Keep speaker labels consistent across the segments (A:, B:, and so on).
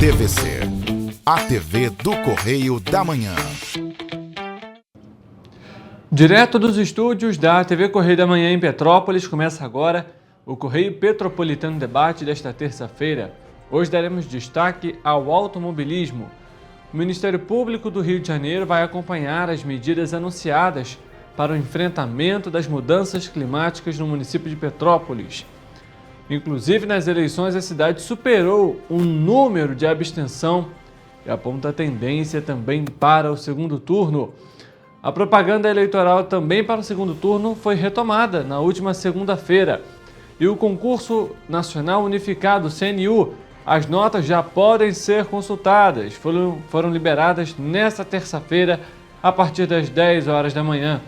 A: TVC, a TV do Correio da Manhã.
B: Direto dos estúdios da TV Correio da Manhã em Petrópolis, começa agora o Correio Petropolitano Debate desta terça-feira. Hoje daremos destaque ao automobilismo. O Ministério Público do Rio de Janeiro vai acompanhar as medidas anunciadas para o enfrentamento das mudanças climáticas no município de Petrópolis. Inclusive, nas eleições, a cidade superou um número de abstenção e aponta a tendência também para o segundo turno. A propaganda eleitoral também para o segundo turno foi retomada na última segunda-feira. E o concurso nacional unificado, CNU, as notas já podem ser consultadas. Foram liberadas nesta terça-feira, a partir das 10 horas da manhã.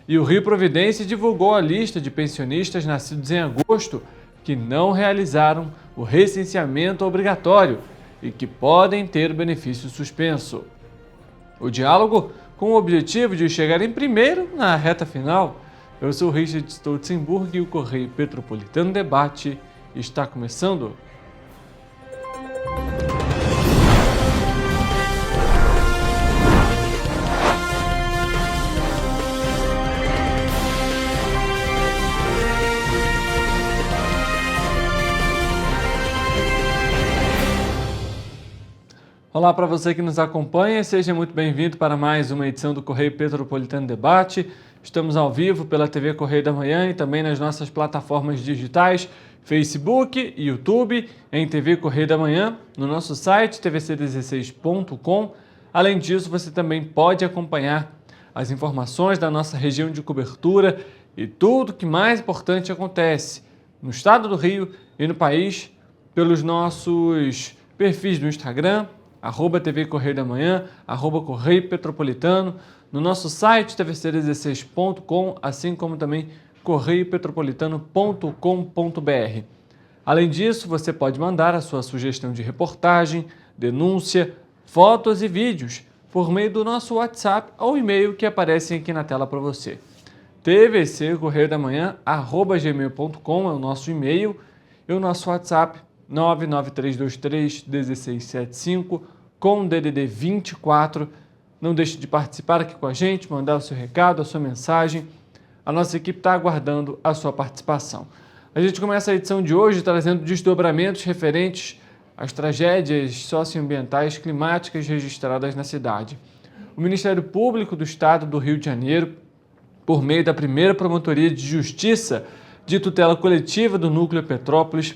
B: E o Rio Providência divulgou a lista de pensionistas nascidos em agosto que não realizaram o recenseamento obrigatório e que podem ter o benefício suspenso. O diálogo com o objetivo de chegar em primeiro na reta final. Eu sou Richard Stolzenburg e o Correio Petropolitano Debate está começando. Olá para você que nos acompanha, seja muito bem-vindo para mais uma edição do Correio Petropolitano Debate. Estamos ao vivo pela TV Correio da Manhã e também nas nossas plataformas digitais, Facebook e YouTube, em TV Correio da Manhã, no nosso site tvc16.com. Além disso, você também pode acompanhar as informações da nossa região de cobertura e tudo o que mais importante acontece no estado do Rio e no país pelos nossos perfis no Instagram, @TV Correio da Manhã, @Correio Petropolitano, no nosso site tvc16.com, assim como também correiopetropolitano.com.br. Além disso, você pode mandar a sua sugestão de reportagem, denúncia, fotos e vídeos por meio do nosso WhatsApp ou e-mail que aparecem aqui na tela para você. tvccorreiodamanhã@gmail.com é o nosso e-mail e o nosso WhatsApp 993231675 com DDD 24. Não deixe de participar aqui com a gente, mandar o seu recado, a sua mensagem. A nossa equipe está aguardando a sua participação. A gente começa a edição de hoje trazendo desdobramentos referentes às tragédias socioambientais climáticas registradas na cidade. O Ministério Público do Estado do Rio de Janeiro, por meio da primeira Promotoria de Justiça de Tutela Coletiva do Núcleo Petrópolis,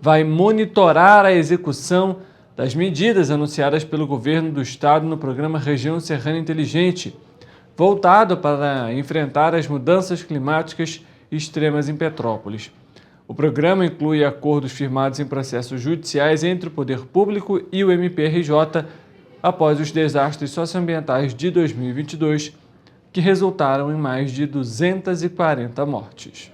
B: vai monitorar a execução das medidas anunciadas pelo governo do estado no programa Região Serrana Inteligente, voltado para enfrentar as mudanças climáticas extremas em Petrópolis. O programa inclui acordos firmados em processos judiciais entre o Poder Público e o MPRJ após os desastres socioambientais de 2022, que resultaram em mais de 240 mortes.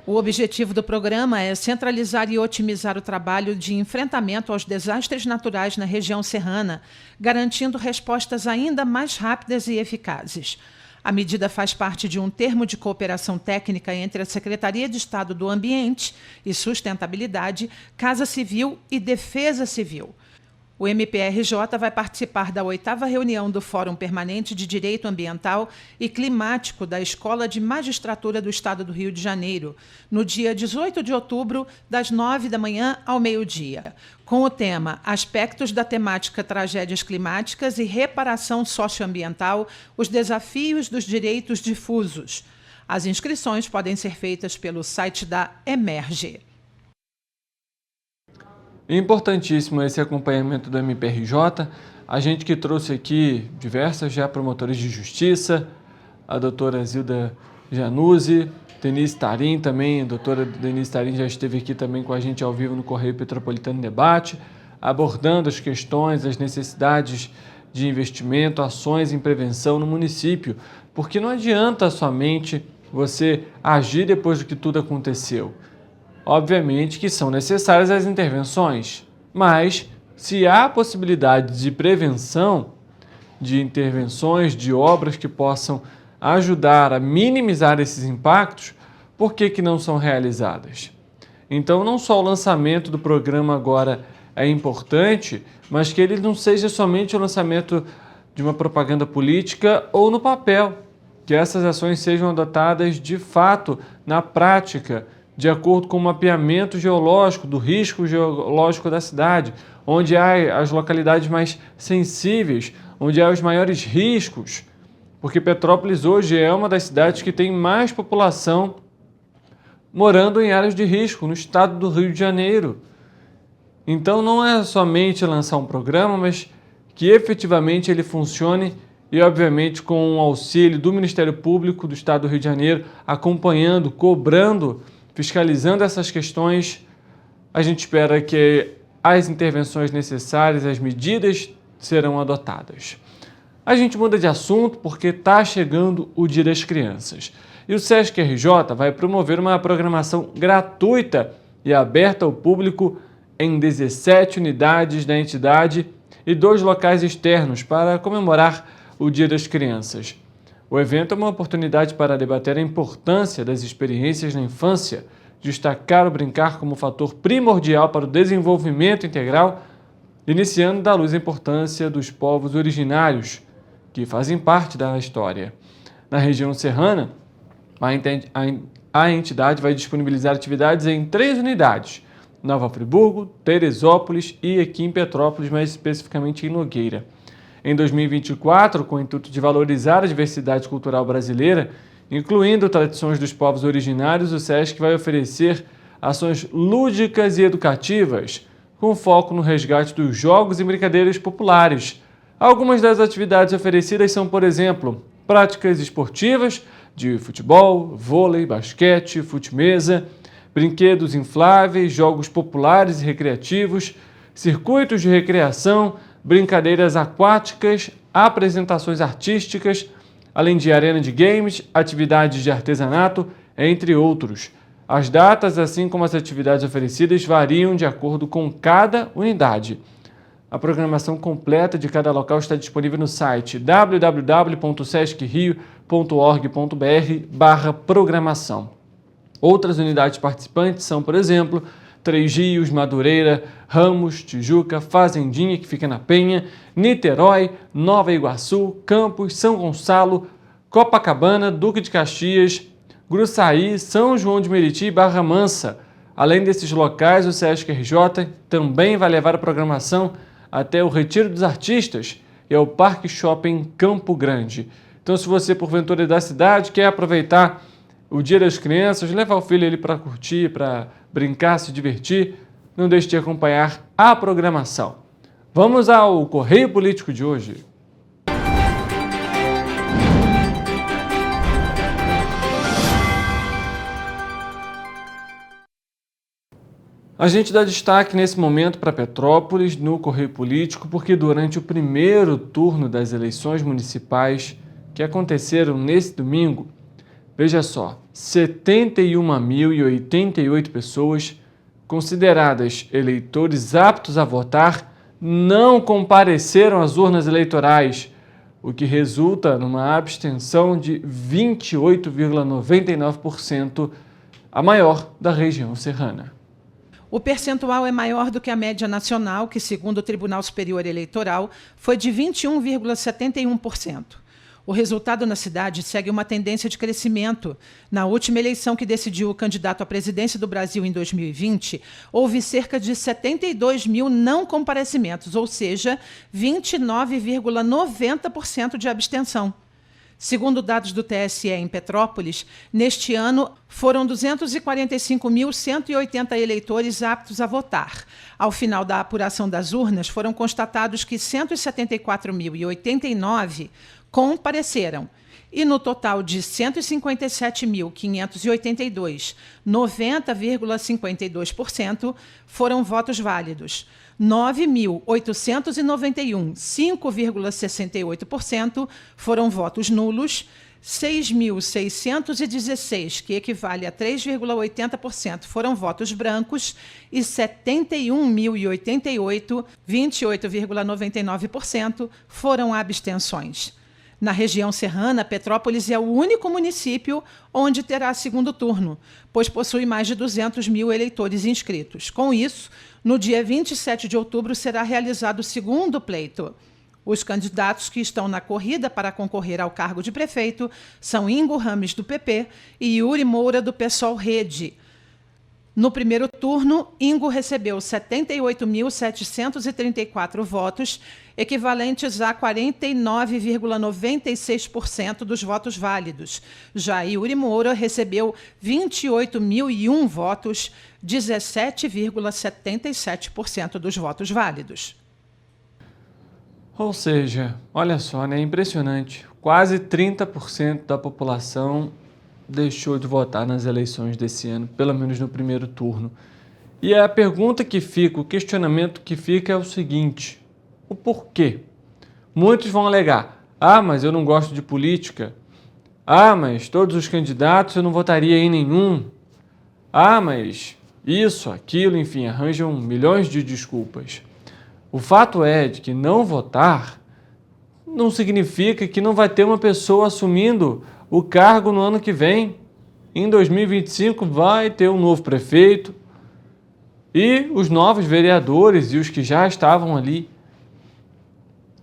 C: O objetivo do programa é centralizar e otimizar o trabalho de enfrentamento aos desastres naturais na região serrana, garantindo respostas ainda mais rápidas e eficazes. A medida faz parte de um termo de cooperação técnica entre a Secretaria de Estado do Ambiente e Sustentabilidade, Casa Civil e Defesa Civil. O MPRJ vai participar da 8ª reunião do Fórum Permanente de Direito Ambiental e Climático da Escola de Magistratura do Estado do Rio de Janeiro, no dia 18 de outubro, das 9 da manhã ao meio-dia, com o tema Aspectos da temática Tragédias Climáticas e Reparação Socioambiental, os desafios dos direitos difusos. As inscrições podem ser feitas pelo site da Emerge.
B: Importantíssimo esse acompanhamento do MPRJ, a gente que trouxe aqui diversas já promotoras de justiça, a doutora Zilda Januzzi, Denise Tarim também, a doutora Denise Tarim já esteve aqui também com a gente ao vivo no Correio Petropolitano Debate, abordando as questões, as necessidades de investimento, ações em prevenção no município, porque não adianta somente você agir depois do que tudo aconteceu. Obviamente que são necessárias as intervenções, mas se há possibilidade de prevenção, de intervenções, de obras que possam ajudar a minimizar esses impactos, por que não são realizadas? Então, não só o lançamento do programa agora é importante, mas que ele não seja somente o lançamento de uma propaganda política ou no papel, que essas ações sejam adotadas de fato na prática, de acordo com o mapeamento geológico, do risco geológico da cidade, onde há as localidades mais sensíveis, onde há os maiores riscos, porque Petrópolis hoje é uma das cidades que tem mais população morando em áreas de risco, no estado do Rio de Janeiro. Então não é somente lançar um programa, mas que efetivamente ele funcione e, obviamente, com o auxílio do Ministério Público do Estado do Rio de Janeiro, acompanhando, cobrando, fiscalizando essas questões. A gente espera que as intervenções necessárias, as medidas serão adotadas. A gente muda de assunto porque está chegando o Dia das Crianças. E o Sesc RJ vai promover uma programação gratuita e aberta ao público em 17 unidades da entidade e 2 locais externos para comemorar o Dia das Crianças. O evento é uma oportunidade para debater a importância das experiências na infância, destacar o brincar como fator primordial para o desenvolvimento integral, iniciando da luz a importância dos povos originários, que fazem parte da história. Na região serrana, a entidade vai disponibilizar atividades em 3 unidades: Nova Friburgo, Teresópolis e aqui em Petrópolis, mais especificamente em Nogueira. Em 2024, com o intuito de valorizar a diversidade cultural brasileira, incluindo tradições dos povos originários, o Sesc vai oferecer ações lúdicas e educativas, com foco no resgate dos jogos e brincadeiras populares. Algumas das atividades oferecidas são, por exemplo, práticas esportivas de futebol, vôlei, basquete, fute-mesa, brinquedos infláveis, jogos populares e recreativos, circuitos de recreação, brincadeiras aquáticas, apresentações artísticas, além de arena de games, atividades de artesanato, entre outros. As datas, assim como as atividades oferecidas, variam de acordo com cada unidade. A programação completa de cada local está disponível no site www.sescrio.org.br/programação. Outras unidades participantes são, por exemplo, Três Rios, Madureira, Ramos, Tijuca, Fazendinha, que fica na Penha, Niterói, Nova Iguaçu, Campos, São Gonçalo, Copacabana, Duque de Caxias, Gruçaí, São João de Meriti e Barra Mansa. Além desses locais, o Sesc RJ também vai levar a programação até o Retiro dos Artistas e ao Parque Shopping Campo Grande. Então, se você, porventura, é da cidade, quer aproveitar o Dia das Crianças, levar o filho ali para curtir, para brincar, se divertir, não deixe de acompanhar a programação. Vamos ao Correio Político de hoje. A gente dá destaque nesse momento para Petrópolis, no Correio Político, porque durante o primeiro turno das eleições municipais que aconteceram nesse domingo, veja só, 71.088 pessoas consideradas eleitores aptos a votar não compareceram às urnas eleitorais, o que resulta numa abstenção de 28,99%, a maior da região serrana.
C: O percentual é maior do que a média nacional, que, segundo o Tribunal Superior Eleitoral, foi de 21,71%. O resultado na cidade segue uma tendência de crescimento. Na última eleição que decidiu o candidato à presidência do Brasil em 2020, houve cerca de 72 mil não comparecimentos, ou seja, 29,90% de abstenção. Segundo dados do TSE em Petrópolis, neste ano foram 245.180 eleitores aptos a votar. Ao final da apuração das urnas, foram constatados que 174.089 compareceram. E no total de 157.582, 90,52% foram votos válidos. 9.891, 5,68% foram votos nulos, 6.616, que equivale a 3,80%, foram votos brancos e 71.088, 28,99%, foram abstenções. Na região serrana, Petrópolis é o único município onde terá segundo turno, pois possui mais de 200 mil eleitores inscritos. Com isso, no dia 27 de outubro será realizado o segundo pleito. Os candidatos que estão na corrida para concorrer ao cargo de prefeito são Ingo Rames, do PP, e Yuri Moura, do PSOL Rede. No primeiro turno, Ingo recebeu 78.734 votos, equivalentes a 49,96% dos votos válidos. Já Yuri Moura recebeu 28.001 votos, 17,77% dos votos válidos.
B: Ou seja, olha só, né? É impressionante. Quase 30% da população deixou de votar nas eleições desse ano, pelo menos no primeiro turno. E a pergunta que fica, o questionamento que fica é o seguinte: o porquê? Muitos vão alegar: mas eu não gosto de política. Mas todos os candidatos eu não votaria em nenhum. Mas isso, aquilo, enfim, arranjam milhões de desculpas. O fato é de que não votar não significa que não vai ter uma pessoa assumindo o cargo no ano que vem. Em 2025 vai ter um novo prefeito e os novos vereadores e os que já estavam ali.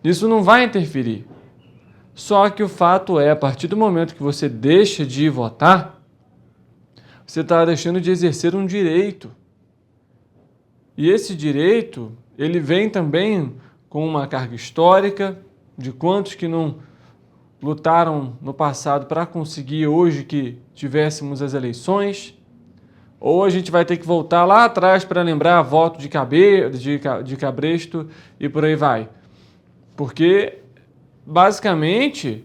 B: Isso não vai interferir. Só que o fato é, a partir do momento que você deixa de votar, você está deixando de exercer um direito. E esse direito, ele vem também com uma carga histórica de quantos que não lutaram no passado para conseguir hoje que tivéssemos as eleições, ou a gente vai ter que voltar lá atrás para lembrar voto de cabresto e por aí vai. Porque, basicamente,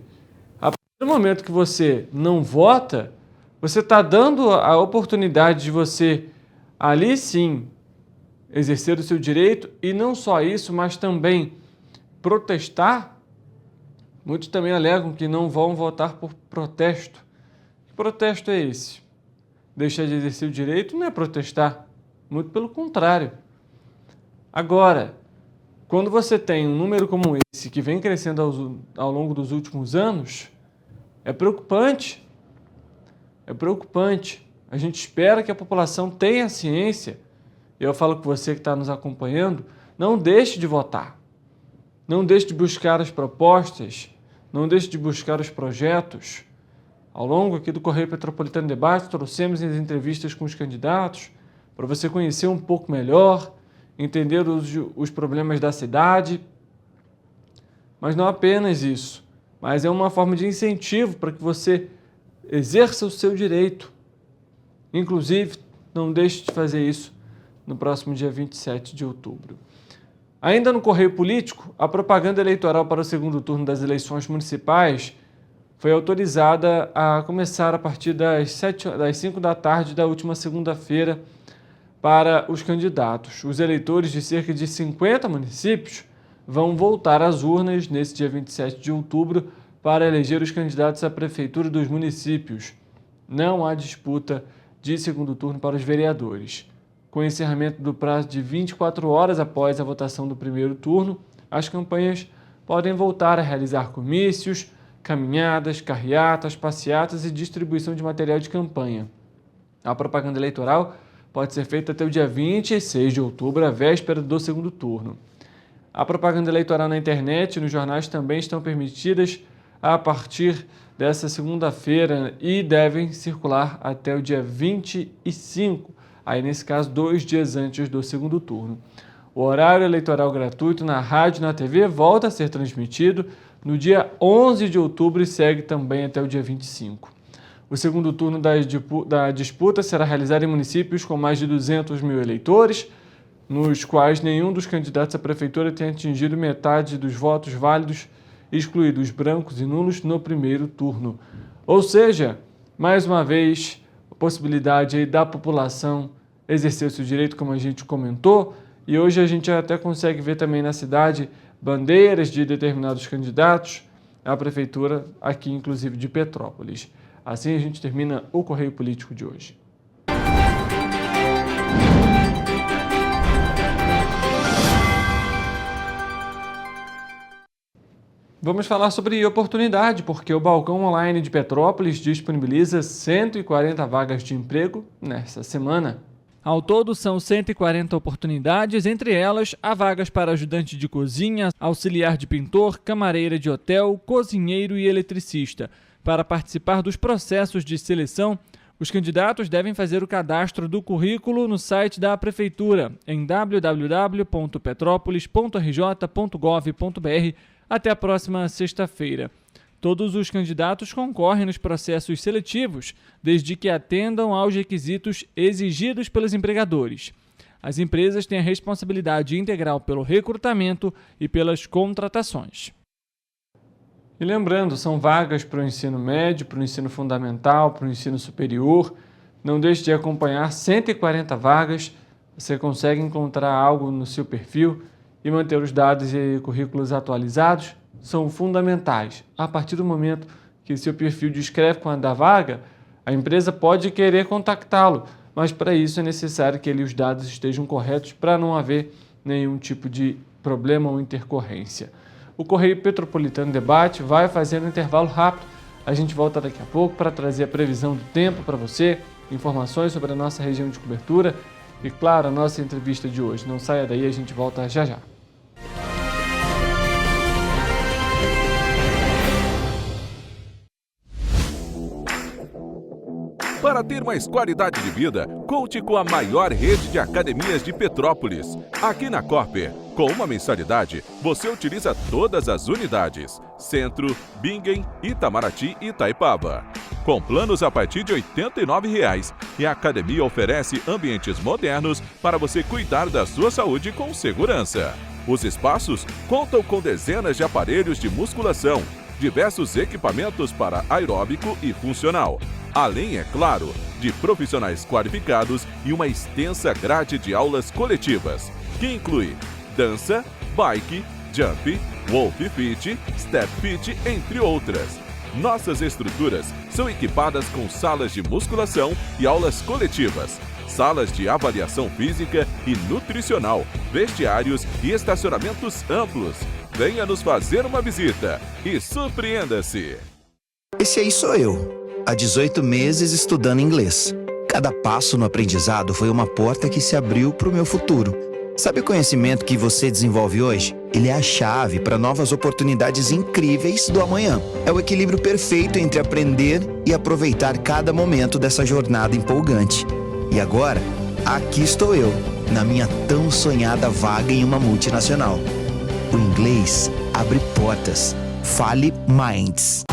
B: a partir do momento que você não vota, você está dando a oportunidade de você, ali sim, exercer o seu direito, e não só isso, mas também protestar. Muitos também alegam que não vão votar por protesto. Que protesto é esse? Deixar de exercer o direito não é protestar, muito pelo contrário. Agora, quando você tem um número como esse, que vem crescendo ao longo dos últimos anos, é preocupante. É preocupante. A gente espera que a população tenha ciência. Eu falo com você que está nos acompanhando, não deixe de votar. Não deixe de buscar as propostas, não deixe de buscar os projetos. Ao longo aqui do Correio Petropolitano Debate, trouxemos as entrevistas com os candidatos para você conhecer um pouco melhor, entender os problemas da cidade. Mas não apenas isso, mas é uma forma de incentivo para que você exerça o seu direito. Inclusive, não deixe de fazer isso no próximo dia 27 de outubro. Ainda no Correio Político, a propaganda eleitoral para o segundo turno das eleições municipais foi autorizada a começar a partir das 5 da tarde da última segunda-feira para os candidatos. Os eleitores de cerca de 50 municípios vão voltar às urnas nesse dia 27 de outubro para eleger os candidatos à prefeitura dos municípios. Não há disputa de segundo turno para os vereadores. Com o encerramento do prazo de 24 horas após a votação do primeiro turno, as campanhas podem voltar a realizar comícios, caminhadas, carreatas, passeatas e distribuição de material de campanha. A propaganda eleitoral pode ser feita até o dia 26 de outubro, a véspera do segundo turno. A propaganda eleitoral na internet e nos jornais também estão permitidas a partir dessa segunda-feira e devem circular até o dia 25, aí nesse caso 2 dias antes do segundo turno. O horário eleitoral gratuito na rádio e na TV volta a ser transmitido no dia 11 de outubro e segue também até o dia 25. O segundo turno da disputa será realizado em municípios com mais de 200 mil eleitores, nos quais nenhum dos candidatos à prefeitura tem atingido metade dos votos válidos, excluídos brancos e nulos no primeiro turno. Ou seja, mais uma vez, a possibilidade aí da população exercer o seu direito, como a gente comentou, e hoje a gente até consegue ver também na cidade bandeiras de determinados candidatos à prefeitura, aqui inclusive de Petrópolis. Assim a gente termina o Correio Político de hoje. Vamos falar sobre oportunidade, porque o Balcão Online de Petrópolis disponibiliza 140 vagas de emprego nesta semana. Ao todo, são 140 oportunidades, entre elas há vagas para ajudante de cozinha, auxiliar de pintor, camareira de hotel, cozinheiro e eletricista. Para participar dos processos de seleção, os candidatos devem fazer o cadastro do currículo no site da Prefeitura, em www.petropolis.rj.gov.br até a próxima sexta-feira. Todos os candidatos concorrem nos processos seletivos, desde que atendam aos requisitos exigidos pelos empregadores. As empresas têm a responsabilidade integral pelo recrutamento e pelas contratações. E lembrando, são vagas para o ensino médio, para o ensino fundamental, para o ensino superior. Não deixe de acompanhar 140 vagas. Você consegue encontrar algo no seu perfil e manter os dados e currículos atualizados. São fundamentais. A partir do momento que seu perfil descreve com a da vaga, a empresa pode querer contactá-lo, mas para isso é necessário que os dados estejam corretos para não haver nenhum tipo de problema ou intercorrência. O Correio Petropolitano Debate vai fazer um intervalo rápido. A gente volta daqui a pouco para trazer a previsão do tempo para você, informações sobre a nossa região de cobertura e, claro, a nossa entrevista de hoje. Não saia daí, a gente volta já já.
D: Para ter mais qualidade de vida, conte com a maior rede de academias de Petrópolis. Aqui na Corper, com uma mensalidade, você utiliza todas as unidades: Centro, Bingen, Itamaraty e Itaipava. Com planos a partir de R$ 89,00, e a academia oferece ambientes modernos para você cuidar da sua saúde com segurança. Os espaços contam com dezenas de aparelhos de musculação, diversos equipamentos para aeróbico e funcional, além, é claro, de profissionais qualificados e uma extensa grade de aulas coletivas, que inclui dança, bike, jump, wolf fit, step fit, entre outras. Nossas estruturas são equipadas com salas de musculação e aulas coletivas, salas de avaliação física e nutricional, vestiários e estacionamentos amplos. Venha nos fazer uma visita e surpreenda-se!
E: Esse aí sou eu, há 18 meses estudando inglês. Cada passo no aprendizado foi uma porta que se abriu para o meu futuro. Sabe o conhecimento que você desenvolve hoje? Ele é a chave para novas oportunidades incríveis do amanhã. É o equilíbrio perfeito entre aprender e aproveitar cada momento dessa jornada empolgante. E agora, aqui estou eu, na minha tão sonhada vaga em uma multinacional. O inglês abre portas. Fale Minds.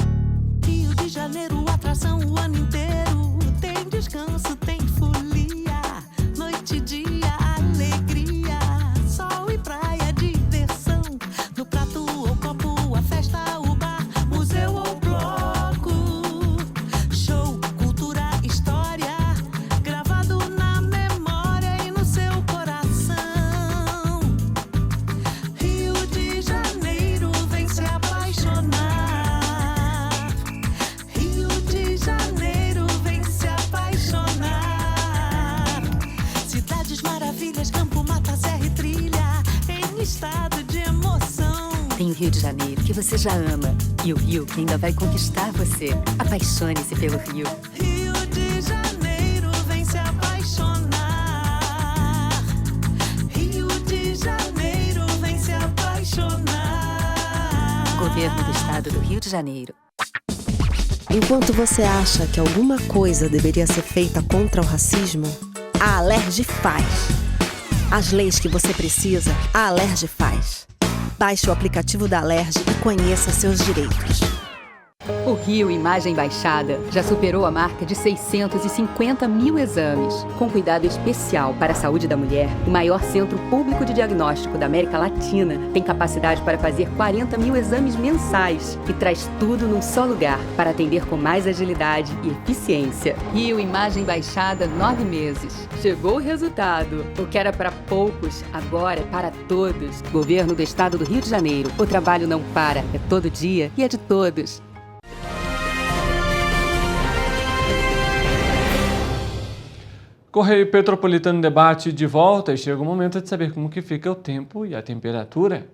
F: Rio de Janeiro, atração o ano inteiro. Tem descanso, tem folia. Noite e dia, alegria. Sol e praia, diversão. No prato ou copo, a festa, o bar, museu ou bloco. Show, cultura, história. Gravado na memória e no seu coração. Rio de Janeiro, vem se apaixonar. Rio de Janeiro, vem se apaixonar. Cidades maravilhas, campo, mata, serra e trilha, em estado de emoção.
G: Tem o Rio de Janeiro, que você já ama, e o Rio que ainda vai conquistar você. Apaixone-se pelo Rio.
F: Rio de Janeiro, vem se apaixonar. Rio de Janeiro, vem se apaixonar.
G: Governo do Estado do Rio de Janeiro.
H: Enquanto você acha que alguma coisa deveria ser feita contra o racismo, a Alerj faz. As leis que você precisa, a Alerj faz. Baixe o aplicativo da Alerj e conheça seus direitos.
G: O Rio Imagem Baixada já superou a marca de 650 mil exames. Com cuidado especial para a saúde da mulher, o maior centro público de diagnóstico da América Latina tem capacidade para fazer 40 mil exames mensais e traz tudo num só lugar para atender com mais agilidade e eficiência. Rio Imagem Baixada, 9 meses. Chegou o resultado. O que era para poucos, agora é para todos. Governo do Estado do Rio de Janeiro. O trabalho não para, é todo dia e é de todos.
B: Correio Petropolitano Debate de volta e chega o momento de saber como que fica o tempo e a temperatura.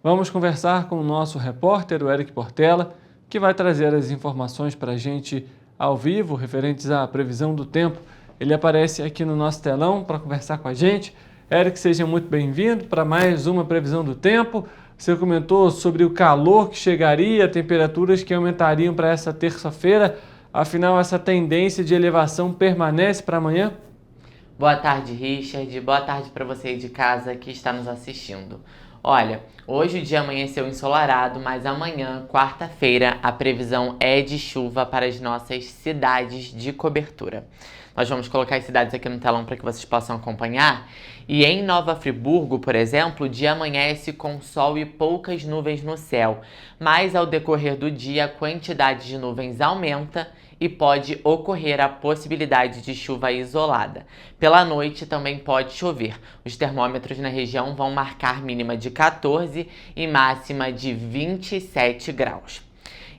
B: Vamos conversar com o nosso repórter, o Eric Portela, que vai trazer as informações para a gente ao vivo, referentes à previsão do tempo. Ele aparece aqui no nosso telão para conversar com a gente. Eric, seja muito bem-vindo para mais uma previsão do tempo. Você comentou sobre o calor que chegaria, temperaturas que aumentariam para essa terça-feira. Afinal, essa tendência de elevação permanece para amanhã?
I: Boa tarde, Richard. Boa tarde para você aí de casa que está nos assistindo. Olha, hoje o dia amanheceu ensolarado, mas amanhã, quarta-feira, a previsão é de chuva para as nossas cidades de cobertura. Nós vamos colocar as cidades aqui no telão para que vocês possam acompanhar. E em Nova Friburgo, por exemplo, o dia amanhece com sol e poucas nuvens no céu. Mas ao decorrer do dia, a quantidade de nuvens aumenta e pode ocorrer a possibilidade de chuva isolada. Pela noite também pode chover. Os termômetros na região vão marcar mínima de 14 e máxima de 27 graus.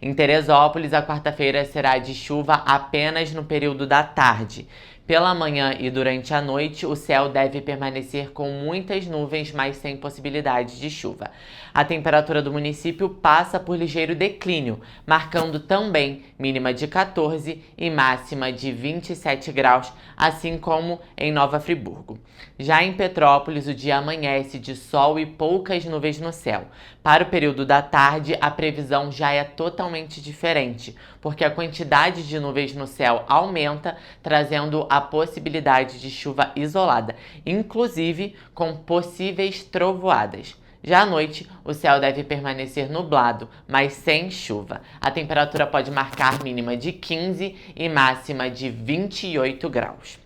I: Em Teresópolis, a quarta-feira será de chuva apenas no período da tarde. Pela manhã e durante a noite, o céu deve permanecer com muitas nuvens, mas sem possibilidade de chuva. A temperatura do município passa por ligeiro declínio, marcando também mínima de 14 e máxima de 27 graus, assim como em Nova Friburgo. Já em Petrópolis, o dia amanhece de sol e poucas nuvens no céu. Para o período da tarde, a previsão já é totalmente diferente, porque a quantidade de nuvens no céu aumenta, trazendo a possibilidade de chuva isolada, inclusive com possíveis trovoadas. Já à noite, o céu deve permanecer nublado, mas sem chuva. A temperatura pode marcar mínima de 15 e máxima de 28 graus.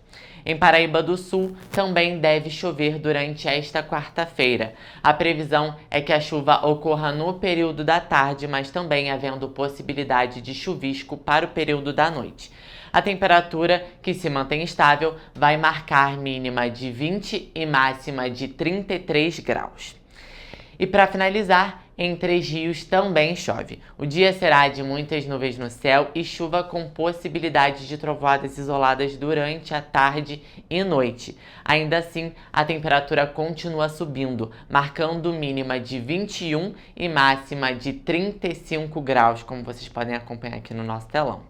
I: Em Paraíba do Sul, também deve chover durante esta quarta-feira. A previsão é que a chuva ocorra no período da tarde, mas também havendo possibilidade de chuvisco para o período da noite. A temperatura, que se mantém estável, vai marcar mínima de 20 e máxima de 33 graus. E para finalizar, em Três Rios também chove. O dia será de muitas nuvens no céu e chuva com possibilidade de trovoadas isoladas durante a tarde e noite. Ainda assim, a temperatura continua subindo, marcando mínima de 21 e máxima de 35 graus, como vocês podem acompanhar aqui no nosso telão.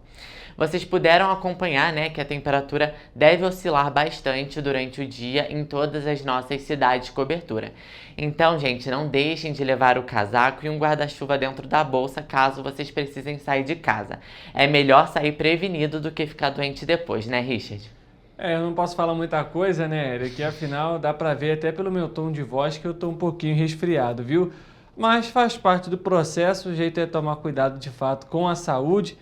I: Vocês puderam acompanhar, né, que a temperatura deve oscilar bastante durante o dia em todas as nossas cidades de cobertura. Então, gente, não deixem de levar o casaco e um guarda-chuva dentro da bolsa caso vocês precisem sair de casa. É melhor sair prevenido do que ficar doente depois, né, Richard?
B: Eu não posso falar muita coisa, né, Eric? Afinal, dá pra ver até pelo meu tom de voz que eu tô um pouquinho resfriado, viu? Mas faz parte do processo, o jeito é tomar cuidado de fato com a saúde.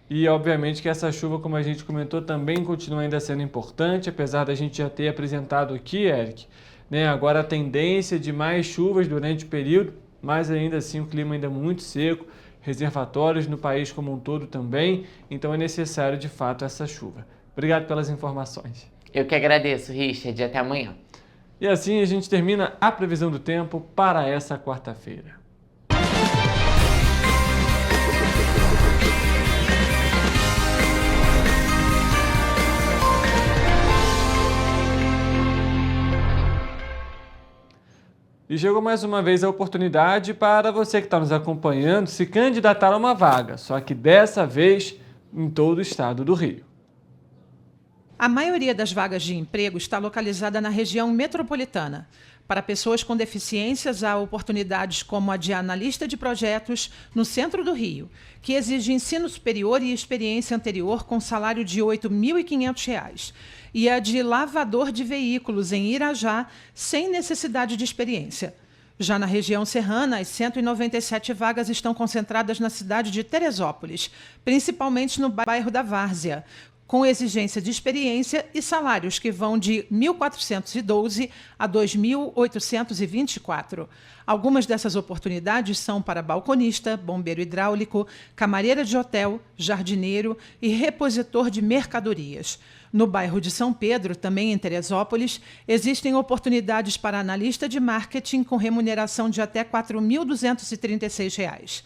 B: E, obviamente, que essa chuva, como a gente comentou, também continua ainda sendo importante, apesar da gente já ter apresentado aqui, Eric, né, agora a tendência de mais chuvas durante o período, mas ainda assim o clima ainda é muito seco, reservatórios no país como um todo também, então é necessário, de fato, essa chuva. Obrigado pelas informações.
I: Eu que agradeço, Richard, e até amanhã.
B: E assim a gente termina a previsão do tempo para essa quarta-feira. E chegou mais uma vez a oportunidade para você que está nos acompanhando se candidatar a uma vaga, só que dessa vez em todo o estado do Rio.
C: A maioria das vagas de emprego está localizada na região metropolitana. Para pessoas com deficiências, há oportunidades como a de analista de projetos no centro do Rio, que exige ensino superior e experiência anterior com salário de R$ 8.500, e a de lavador de veículos em Irajá, sem necessidade de experiência. Já na região serrana, as 197 vagas estão concentradas na cidade de Teresópolis, principalmente no bairro da Várzea, com exigência de experiência e salários que vão de R$ 1.412 a R$ 2.824. Algumas dessas oportunidades são para balconista, bombeiro hidráulico, camareira de hotel, jardineiro e repositor de mercadorias. No bairro de São Pedro, também em Teresópolis, existem oportunidades para analista de marketing com remuneração de até R$ 4.236.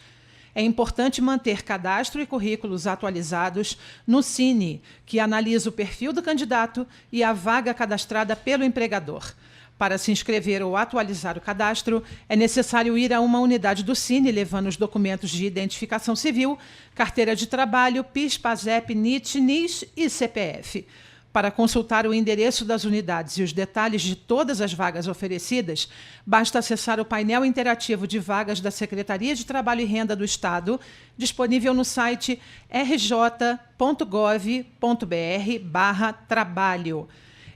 C: É importante manter cadastro e currículos atualizados no Cine, que analisa o perfil do candidato e a vaga cadastrada pelo empregador. Para se inscrever ou atualizar o cadastro, é necessário ir a uma unidade do Cine, levando os documentos de identificação civil, carteira de trabalho, PIS, PASEP, NIT, NIS e CPF. Para consultar o endereço das unidades e os detalhes de todas as vagas oferecidas, basta acessar o painel interativo de vagas da Secretaria de Trabalho e Renda do Estado, disponível no site rj.gov.br/trabalho.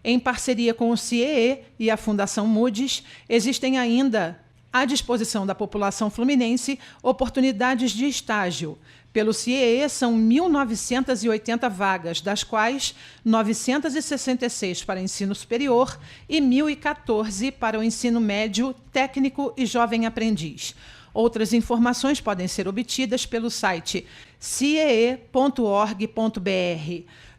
C: Em parceria com o CIEE e a Fundação Moody's, existem ainda, à disposição da população fluminense, oportunidades de estágio. Pelo CIEE, são 1.980 vagas, das quais 966 para ensino superior e 1.014 para o ensino médio, técnico e jovem aprendiz. Outras informações podem ser obtidas pelo site ciee.org.br.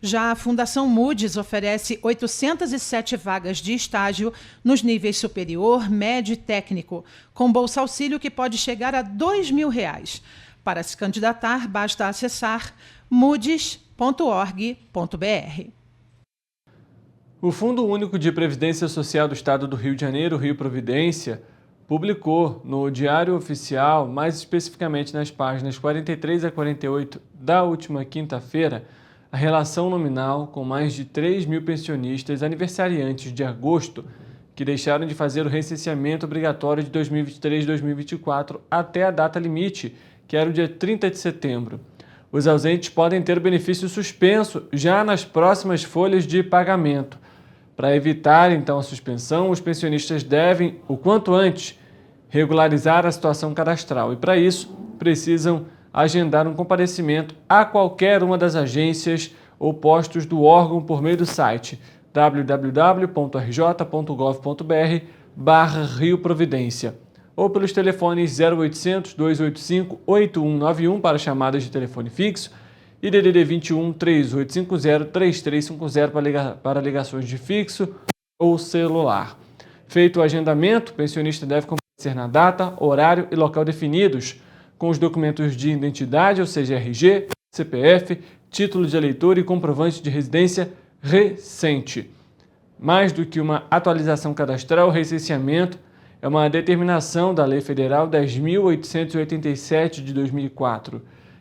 C: Já a Fundação Moody's oferece 807 vagas de estágio nos níveis superior, médio e técnico, com bolsa auxílio que pode chegar a R$ 2.000. Para se candidatar, basta acessar moodys.org.br.
B: O Fundo Único de Previdência Social do Estado do Rio de Janeiro, Rio Providência, publicou no Diário Oficial, mais especificamente nas páginas 43 a 48 da última quinta-feira, a relação nominal com mais de 3.000 pensionistas aniversariantes de agosto que deixaram de fazer o recenseamento obrigatório de 2023 e 2024 até a data limite, que era o dia 30 de setembro. Os ausentes podem ter benefício suspenso já nas próximas folhas de pagamento. Para evitar, então, a suspensão, os pensionistas devem, o quanto antes, regularizar a situação cadastral e, para isso, precisam agendar um comparecimento a qualquer uma das agências ou postos do órgão por meio do site www.rj.gov.br/Rio Providência ou pelos telefones 0800 285 8191 para chamadas de telefone fixo e DDD 21 3850 3350 para ligações de fixo ou celular. Feito o agendamento, o pensionista deve comparecer na data, horário e local definidos, com os documentos de identidade, ou seja, RG, CPF, título de eleitor e comprovante de residência recente. Mais do que uma atualização cadastral, o recenseamento é uma determinação da Lei Federal 10.887 de 2004,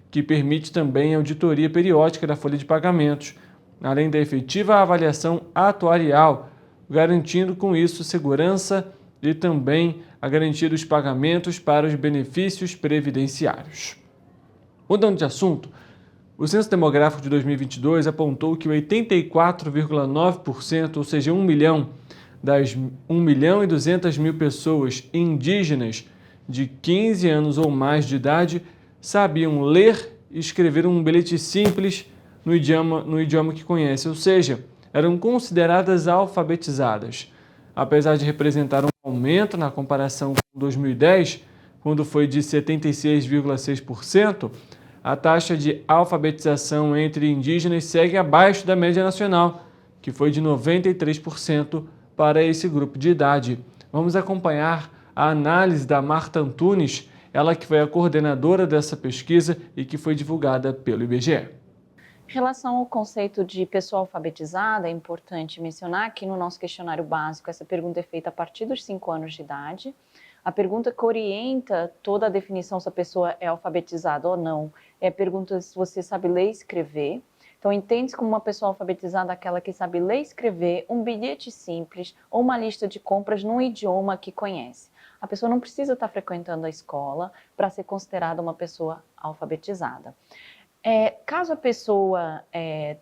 B: que permite também a auditoria periódica da folha de pagamentos, além da efetiva avaliação atuarial, garantindo com isso segurança e também a garantia dos pagamentos para os benefícios previdenciários. Mudando de assunto, o Censo Demográfico de 2022 apontou que 84,9%, ou seja, 1 milhão das 1.200.000 pessoas indígenas de 15 anos ou mais de idade sabiam ler e escrever um bilhete simples no idioma que conhecem, ou seja, eram consideradas alfabetizadas. Apesar de representar um aumento na comparação com 2010, quando foi de 76,6%, a taxa de alfabetização entre indígenas segue abaixo da média nacional, que foi de 93% para esse grupo de idade. Vamos acompanhar a análise da Marta Antunes, ela que foi a coordenadora dessa pesquisa e que foi divulgada pelo IBGE.
J: Em relação ao conceito de pessoa alfabetizada, é importante mencionar que no nosso questionário básico essa pergunta é feita a partir dos 5 anos de idade. A pergunta que orienta toda a definição se a pessoa é alfabetizada ou não é a pergunta se você sabe ler e escrever. Então, entende-se como uma pessoa alfabetizada aquela que sabe ler e escrever um bilhete simples ou uma lista de compras num idioma que conhece. A pessoa não precisa estar frequentando a escola para ser considerada uma pessoa alfabetizada. Caso a pessoa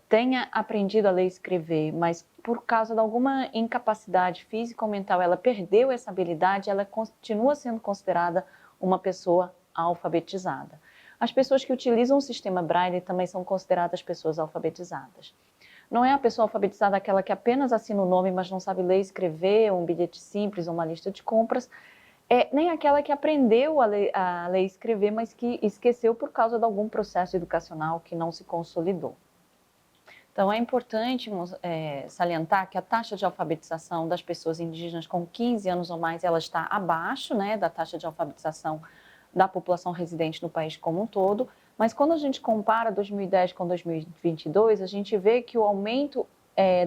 J: tenha aprendido a ler e escrever, mas por causa de alguma incapacidade física ou mental, ela perdeu essa habilidade, ela continua sendo considerada uma pessoa alfabetizada. As pessoas que utilizam o sistema Braille também são consideradas pessoas alfabetizadas. Não é a pessoa alfabetizada aquela que apenas assina o nome, mas não sabe ler e escrever, um bilhete simples ou uma lista de compras, nem aquela que aprendeu a ler e escrever, mas que esqueceu por causa de algum processo educacional que não se consolidou. Então, é importante salientar que a taxa de alfabetização das pessoas indígenas com 15 anos ou mais, ela está abaixo, da taxa de alfabetização da população residente no país como um todo, mas quando a gente compara 2010 com 2022, a gente vê que o aumento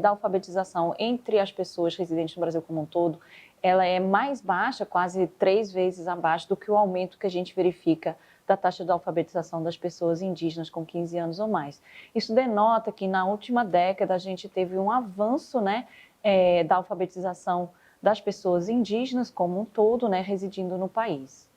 J: da alfabetização entre as pessoas residentes no Brasil como um todo, ela é mais baixa, quase 3 vezes abaixo do que o aumento que a gente verifica da taxa de alfabetização das pessoas indígenas com 15 anos ou mais. Isso denota que na última década a gente teve um avanço, né, da alfabetização das pessoas indígenas como um todo, né, residindo no país.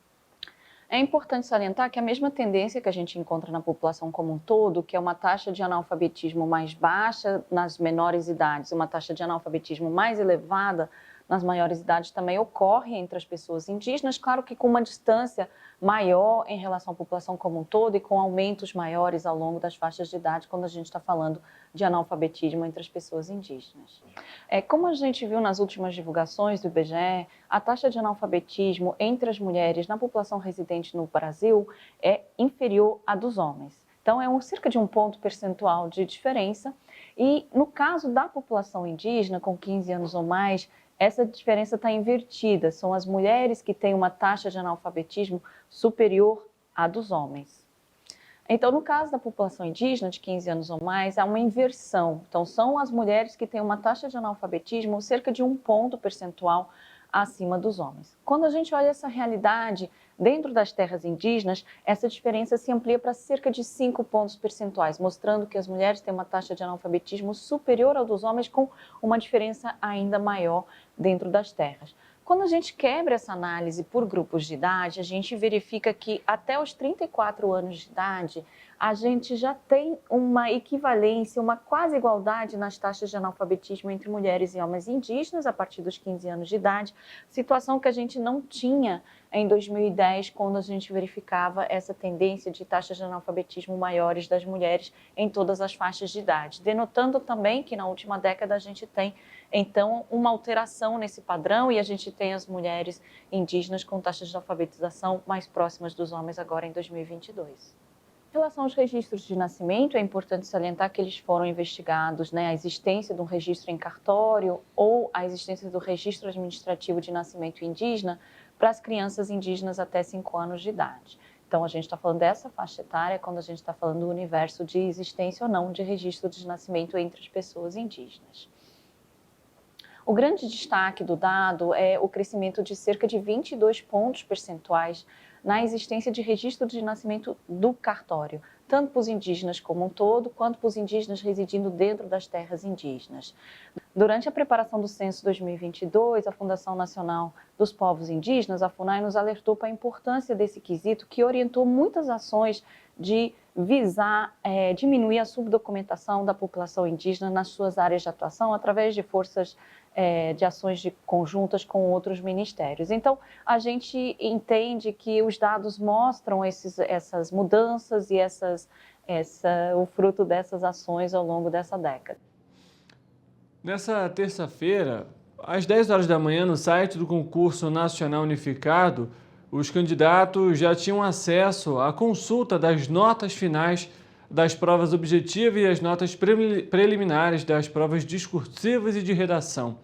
J: É importante salientar que a mesma tendência que a gente encontra na população como um todo, que é uma taxa de analfabetismo mais baixa nas menores idades, uma taxa de analfabetismo mais elevada nas maiores idades, também ocorre entre as pessoas indígenas, claro que com uma distância maior em relação à população como um todo e com aumentos maiores ao longo das faixas de idade quando a gente está falando de analfabetismo entre as pessoas indígenas. Como a gente viu nas últimas divulgações do IBGE, a taxa de analfabetismo entre as mulheres na população residente no Brasil é inferior à dos homens. Então, é cerca de 1 ponto percentual de diferença. E no caso da população indígena, com 15 anos ou mais, essa diferença está invertida. São as mulheres que têm uma taxa de analfabetismo superior à dos homens. Então, no caso da população indígena de 15 anos ou mais, há uma inversão. Então, são as mulheres que têm uma taxa de analfabetismo cerca de 1 ponto percentual acima dos homens. Quando a gente olha essa realidade dentro das terras indígenas, essa diferença se amplia para cerca de 5 pontos percentuais, mostrando que as mulheres têm uma taxa de analfabetismo superior ao dos homens, com uma diferença ainda maior dentro das terras. Quando a gente quebra essa análise por grupos de idade, a gente verifica que até os 34 anos de idade, a gente já tem uma equivalência, uma quase igualdade nas taxas de analfabetismo entre mulheres e homens indígenas a partir dos 15 anos de idade, situação que a gente não tinha em 2010, quando a gente verificava essa tendência de taxas de analfabetismo maiores das mulheres em todas as faixas de idade, denotando também que na última década a gente tem, então, uma alteração nesse padrão e a gente tem as mulheres indígenas com taxas de alfabetização mais próximas dos homens agora em 2022. Em relação aos registros de nascimento, é importante salientar que eles foram investigados, né, a existência de um registro em cartório ou a existência do registro administrativo de nascimento indígena para as crianças indígenas até 5 anos de idade. Então, a gente está falando dessa faixa etária quando a gente está falando do universo de existência ou não de registro de nascimento entre as pessoas indígenas. O grande destaque do dado é o crescimento de cerca de 22 pontos percentuais na existência de registro de nascimento do cartório, tanto para os indígenas como um todo, quanto para os indígenas residindo dentro das terras indígenas. Durante a preparação do Censo 2022, a Fundação Nacional dos Povos Indígenas, a FUNAI, nos alertou para a importância desse quesito, que orientou muitas ações de visar diminuir a subdocumentação da população indígena nas suas áreas de atuação através de forças de ações conjuntas com outros ministérios. Então, a gente entende que os dados mostram essas mudanças e o fruto dessas ações ao longo dessa década.
B: Nessa terça-feira, às 10 horas da manhã, no site do Concurso Nacional Unificado, os candidatos já tinham acesso à consulta das notas finais das provas objetivas e as notas preliminares das provas discursivas e de redação.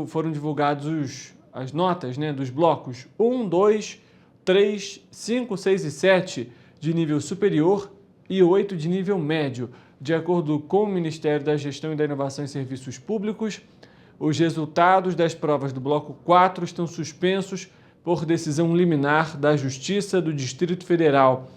B: Foram divulgados as notas, né, dos blocos 1, 2, 3, 5, 6 e 7 de nível superior e 8 de nível médio. De acordo com o Ministério da Gestão e da Inovação em Serviços Públicos, os resultados das provas do bloco 4 estão suspensos por decisão liminar da Justiça do Distrito Federal.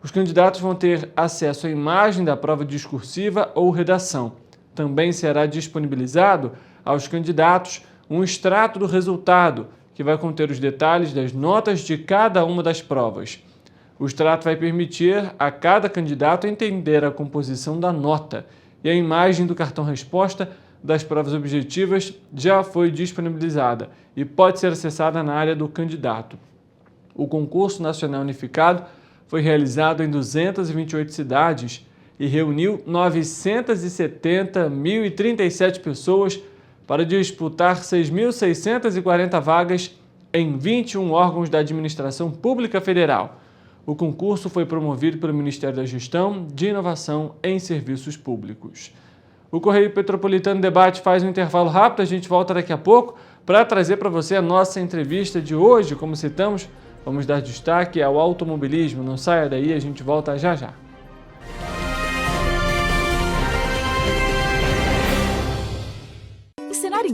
B: Os candidatos vão ter acesso à imagem da prova discursiva ou redação. Também será disponibilizado aos candidatos um extrato do resultado, que vai conter os detalhes das notas de cada uma das provas. O extrato vai permitir a cada candidato entender a composição da nota, e a imagem do cartão-resposta das provas objetivas já foi disponibilizada e pode ser acessada na área do candidato. O Concurso Nacional Unificado foi realizado em 228 cidades e reuniu 970.037 pessoas para disputar 6.640 vagas em 21 órgãos da Administração Pública Federal. O concurso foi promovido pelo Ministério da Gestão de Inovação em Serviços Públicos. O Correio Petropolitano Debate faz um intervalo rápido, a gente volta daqui a pouco para trazer para você a nossa entrevista de hoje. Como citamos, vamos dar destaque ao automobilismo. Não saia daí, a gente volta já já.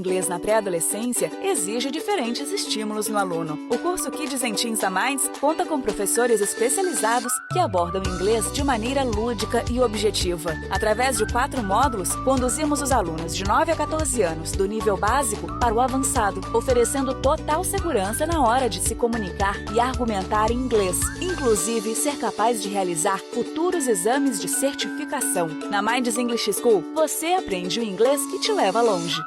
K: inglês na pré-adolescência exige diferentes estímulos no aluno. O curso Kids and Teens a Mais conta com professores especializados que abordam o inglês de maneira lúdica e objetiva. Através de 4 módulos, conduzimos os alunos de 9 a 14 anos do nível básico para o avançado, oferecendo total segurança na hora de se comunicar e argumentar em inglês, inclusive ser capaz de realizar futuros exames de certificação. Na Minds English School, você aprende o inglês que te leva longe.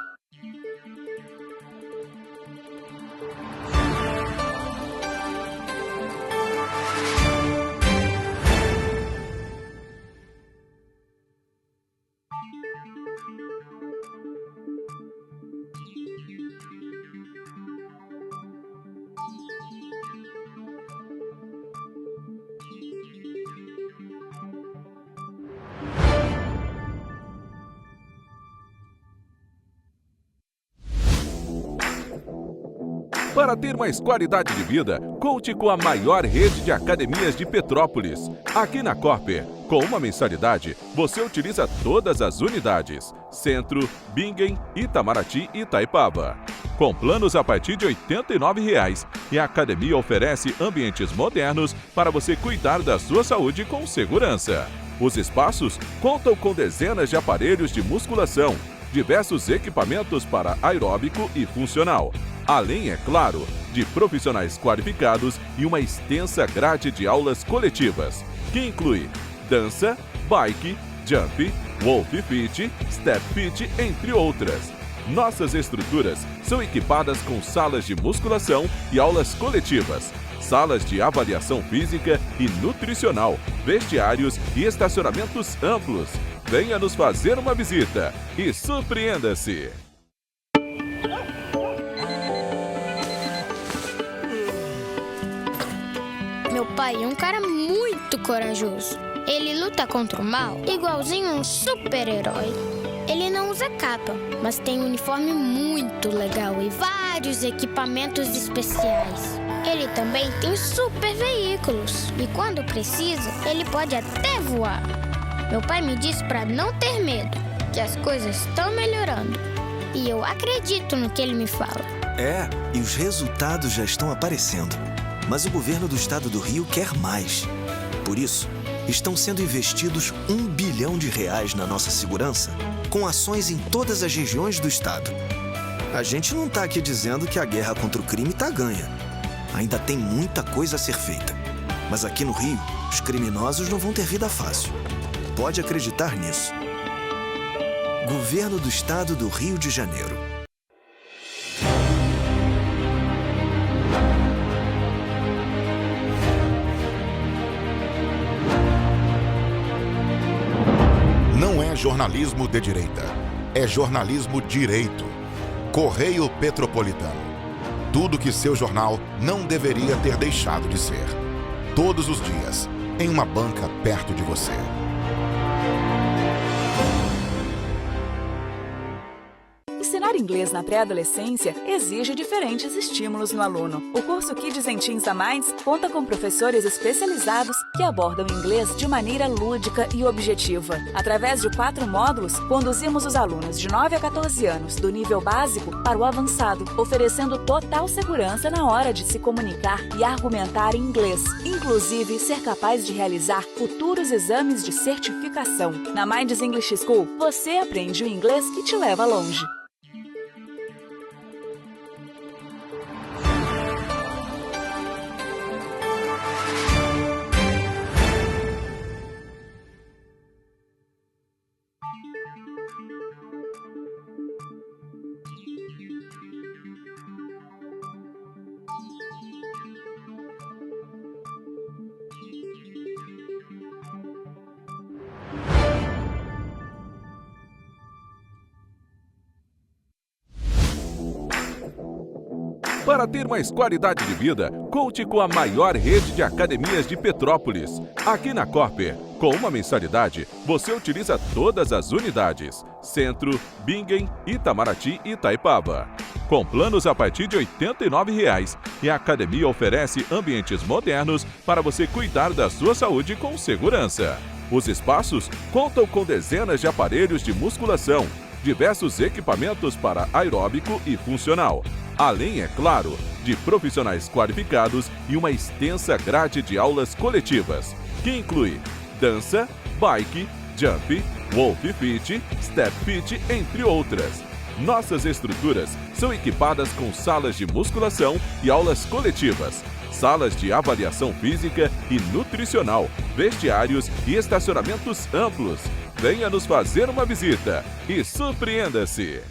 D: Para ter mais qualidade de vida, conte com a maior rede de academias de Petrópolis. Aqui na Cooper, com uma mensalidade, você utiliza todas as unidades: Centro, Bingen, Itamaraty e Itaipava. Com planos a partir de R$ 89,00, e a academia oferece ambientes modernos para você cuidar da sua saúde com segurança. Os espaços contam com dezenas de aparelhos de musculação, diversos equipamentos para aeróbico e funcional, além, é claro, de profissionais qualificados e uma extensa grade de aulas coletivas, que inclui dança, bike, jump, wolf fit, step fit, entre outras. Nossas estruturas são equipadas com salas de musculação e aulas coletivas, salas de avaliação física e nutricional, vestiários e estacionamentos amplos. Venha nos fazer uma visita e surpreenda-se!
L: Meu pai é um cara muito corajoso. Ele luta contra o mal igualzinho um super-herói. Ele não usa capa, mas tem um uniforme muito legal e vários equipamentos especiais. Ele também tem super veículos e quando precisa, ele pode até voar. Meu pai me disse para não ter medo, que as coisas estão melhorando. E eu acredito no que ele me fala.
M: E os resultados já estão aparecendo. Mas o governo do estado do Rio quer mais. Por isso, estão sendo investidos R$ 1 bilhão na nossa segurança, com ações em todas as regiões do estado. A gente não está aqui dizendo que a guerra contra o crime está ganha. Ainda tem muita coisa a ser feita. Mas aqui no Rio, os criminosos não vão ter vida fácil. Pode acreditar nisso. Governo do Estado do Rio de Janeiro.
A: Não é jornalismo de direita, é jornalismo direito. Correio Petropolitano. Tudo que seu jornal não deveria ter deixado de ser. Todos os dias, em uma banca perto de você.
K: Ensinar inglês na pré-adolescência exige diferentes estímulos no aluno. O curso Kids and Teens a Mais conta com professores especializados que abordam o inglês de maneira lúdica e objetiva. Através de 4 módulos, conduzimos os alunos de 9 a 14 anos do nível básico para o avançado, oferecendo total segurança na hora de se comunicar e argumentar em inglês, inclusive ser capaz de realizar futuros exames de certificação. Na Minds English School, você aprende o inglês que te leva longe.
D: Para ter mais qualidade de vida, conte com a maior rede de academias de Petrópolis. Aqui na Cooper, com uma mensalidade, você utiliza todas as unidades: Centro, Bingen, Itamaraty e Itaipava. Com planos a partir de R$ 89,00, e a academia oferece ambientes modernos para você cuidar da sua saúde com segurança. Os espaços contam com dezenas de aparelhos de musculação, diversos equipamentos para aeróbico e funcional. Além, é claro, de profissionais qualificados e uma extensa grade de aulas coletivas, que inclui dança, bike, jump, wolf fit, step fit, entre outras. Nossas estruturas são equipadas com salas de musculação e aulas coletivas, salas de avaliação física e nutricional, vestiários e estacionamentos amplos. Venha nos fazer uma visita e surpreenda-se!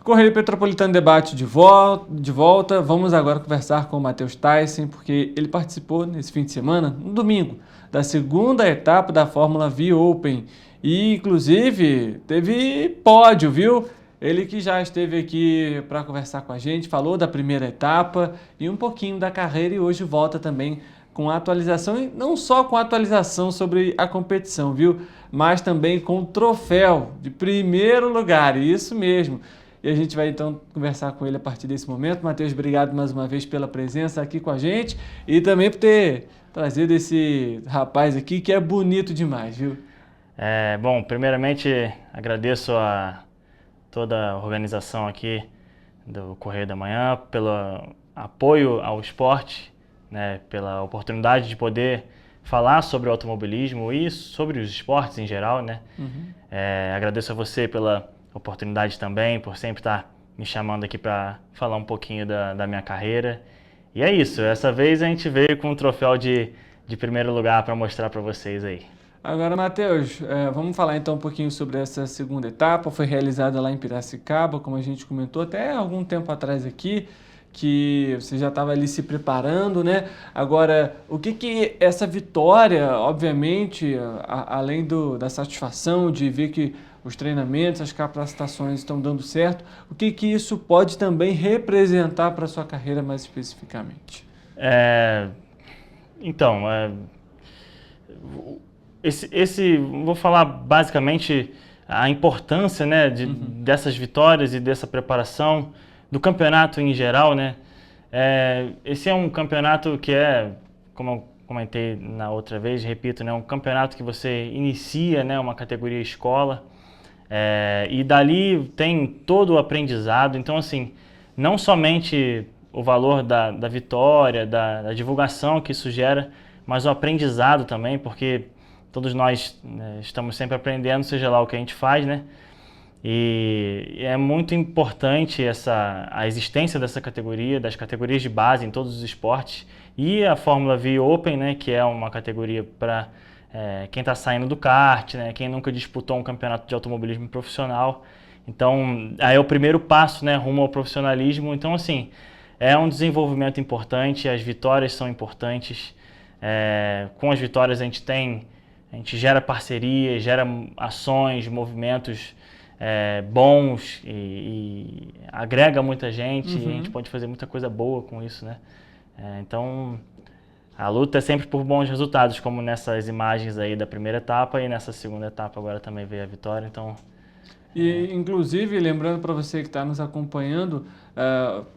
B: Correio Petropolitano Debate de volta. Vamos agora conversar com o Matheus Tyson, porque ele participou nesse fim de semana, no domingo, da segunda etapa da Fórmula V Open. E, inclusive, teve pódio, viu? Ele que já esteve aqui para conversar com a gente, falou da primeira etapa e um pouquinho da carreira, e hoje volta também com a atualização, e não só com a atualização sobre a competição, viu? Mas também com o troféu de primeiro lugar, isso mesmo. E a gente vai então conversar com ele a partir desse momento. Matheus, obrigado mais uma vez pela presença aqui com a gente e também por ter trazido esse rapaz aqui que é bonito demais, viu?
N: Bom, primeiramente agradeço a toda a organização aqui do Correio da Manhã pelo apoio ao esporte, né, pela oportunidade de poder falar sobre o automobilismo e sobre os esportes em geral, né? Agradeço a você pela oportunidade também, por sempre estar me chamando aqui para falar um pouquinho da minha carreira. E é isso, essa vez a gente veio com um troféu de primeiro lugar para mostrar para vocês aí.
B: Agora, Matheus, vamos falar então um pouquinho sobre essa segunda etapa. Foi realizada lá em Piracicaba, como a gente comentou até algum tempo atrás aqui, que você já estava ali se preparando, né? Agora, o que essa vitória, obviamente, além da satisfação de ver que os treinamentos, as capacitações estão dando certo, o que isso pode também representar para a sua carreira mais especificamente?
N: Vou falar basicamente a importância, né, dessas vitórias e dessa preparação, do campeonato em geral, né? Esse é um campeonato que como eu comentei na outra vez, repito, né, um campeonato que você inicia, né, uma categoria escola, e dali tem todo o aprendizado. Então, assim, não somente o valor da vitória, da divulgação que isso gera, mas o aprendizado também, porque todos nós, né, estamos sempre aprendendo, seja lá o que a gente faz, né? E é muito importante a existência dessa categoria, das categorias de base em todos os esportes, e a Fórmula V Open, né, que é uma categoria para quem está saindo do kart, né, quem nunca disputou um campeonato de automobilismo profissional. Então, aí é o primeiro passo, né, rumo ao profissionalismo. Então, assim, é um desenvolvimento importante, as vitórias são importantes. Com as vitórias a gente gera parcerias, gera ações, movimentos bons e agrega muita gente, e a gente pode fazer muita coisa boa com isso, né? Então, a luta é sempre por bons resultados, como nessas imagens aí da primeira etapa, e nessa segunda etapa agora também veio a vitória, então...
B: E, inclusive, lembrando para você que está nos acompanhando,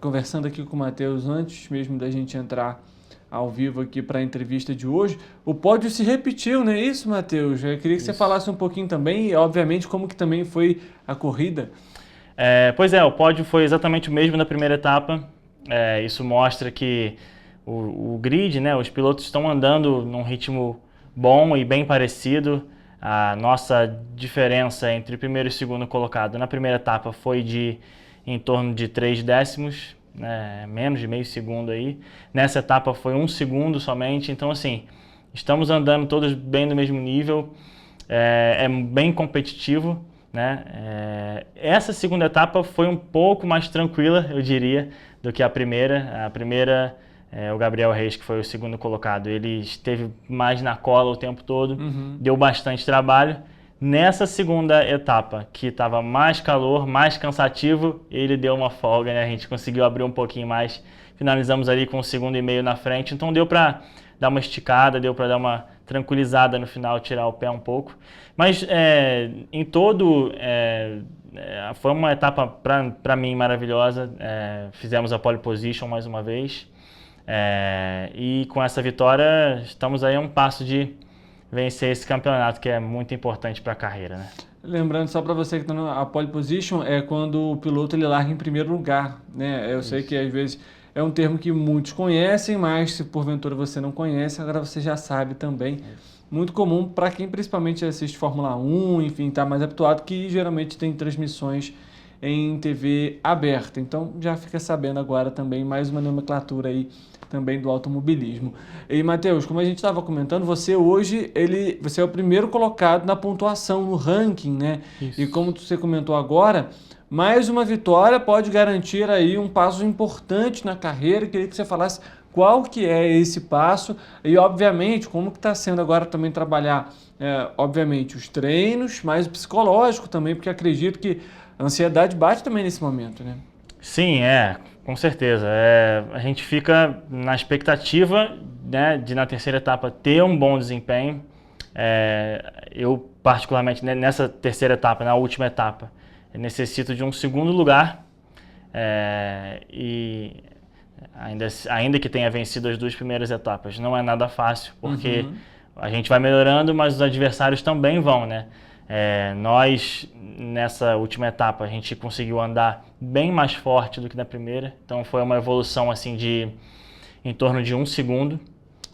B: conversando aqui com o Matheus antes mesmo da gente entrar ao vivo aqui para a entrevista de hoje, o pódio se repetiu, não é isso, Matheus? Eu queria que você falasse um pouquinho também, e obviamente como que também foi a corrida.
N: Pois é, o pódio foi exatamente o mesmo da primeira etapa. Isso mostra que o grid, né, os pilotos estão andando num ritmo bom e bem parecido. A nossa diferença entre primeiro e segundo colocado na primeira etapa foi em torno de 3 décimos, né, menos de meio segundo aí. Nessa etapa foi 1 segundo somente. Então, assim, estamos andando todos bem no mesmo nível, é bem competitivo, né? Essa segunda etapa foi um pouco mais tranquila, eu diria, do que a primeira. A primeira, o Gabriel Reis, que foi o segundo colocado, ele esteve mais na cola o tempo todo, deu bastante trabalho. Nessa segunda etapa, que estava mais calor, mais cansativo, ele deu uma folga, né? A gente conseguiu abrir um pouquinho mais, finalizamos ali com 1,5 segundos na frente, então deu para dar uma esticada, deu para dar uma tranquilizada no final, tirar o pé um pouco. Mas em todo, foi uma etapa para mim maravilhosa, fizemos a pole position mais uma vez, e com essa vitória estamos aí a um passo de vencer esse campeonato, que é muito importante para a carreira, né?
B: Lembrando, só para você que está na pole position, é quando o piloto ele larga em primeiro lugar, né? Eu sei que às vezes é um termo que muitos conhecem, mas se porventura você não conhece, agora você já sabe também. Muito comum para quem principalmente assiste Fórmula 1, enfim, está mais habituado, que geralmente tem transmissões em TV aberta. Então já fica sabendo agora também mais uma nomenclatura aí também do automobilismo. E Matheus, como a gente estava comentando, você hoje você é o primeiro colocado na pontuação, no ranking, né? Isso. E como você comentou agora, mais uma vitória pode garantir aí um passo importante na carreira. Queria que você falasse qual que é esse passo e, obviamente, como que está sendo agora também trabalhar, obviamente, os treinos, mas o psicológico também, porque acredito que a ansiedade bate também nesse momento, né?
N: Sim, com certeza. A gente fica na expectativa, né, de na terceira etapa ter um bom desempenho. Eu, particularmente, nessa terceira etapa, na última etapa, necessito de um segundo lugar e ainda que tenha vencido as 2 primeiras etapas, não é nada fácil, porque a gente vai melhorando, mas os adversários também vão, né? Nós, nessa última etapa, a gente conseguiu andar bem mais forte do que na primeira, então foi uma evolução assim em torno de 1 segundo.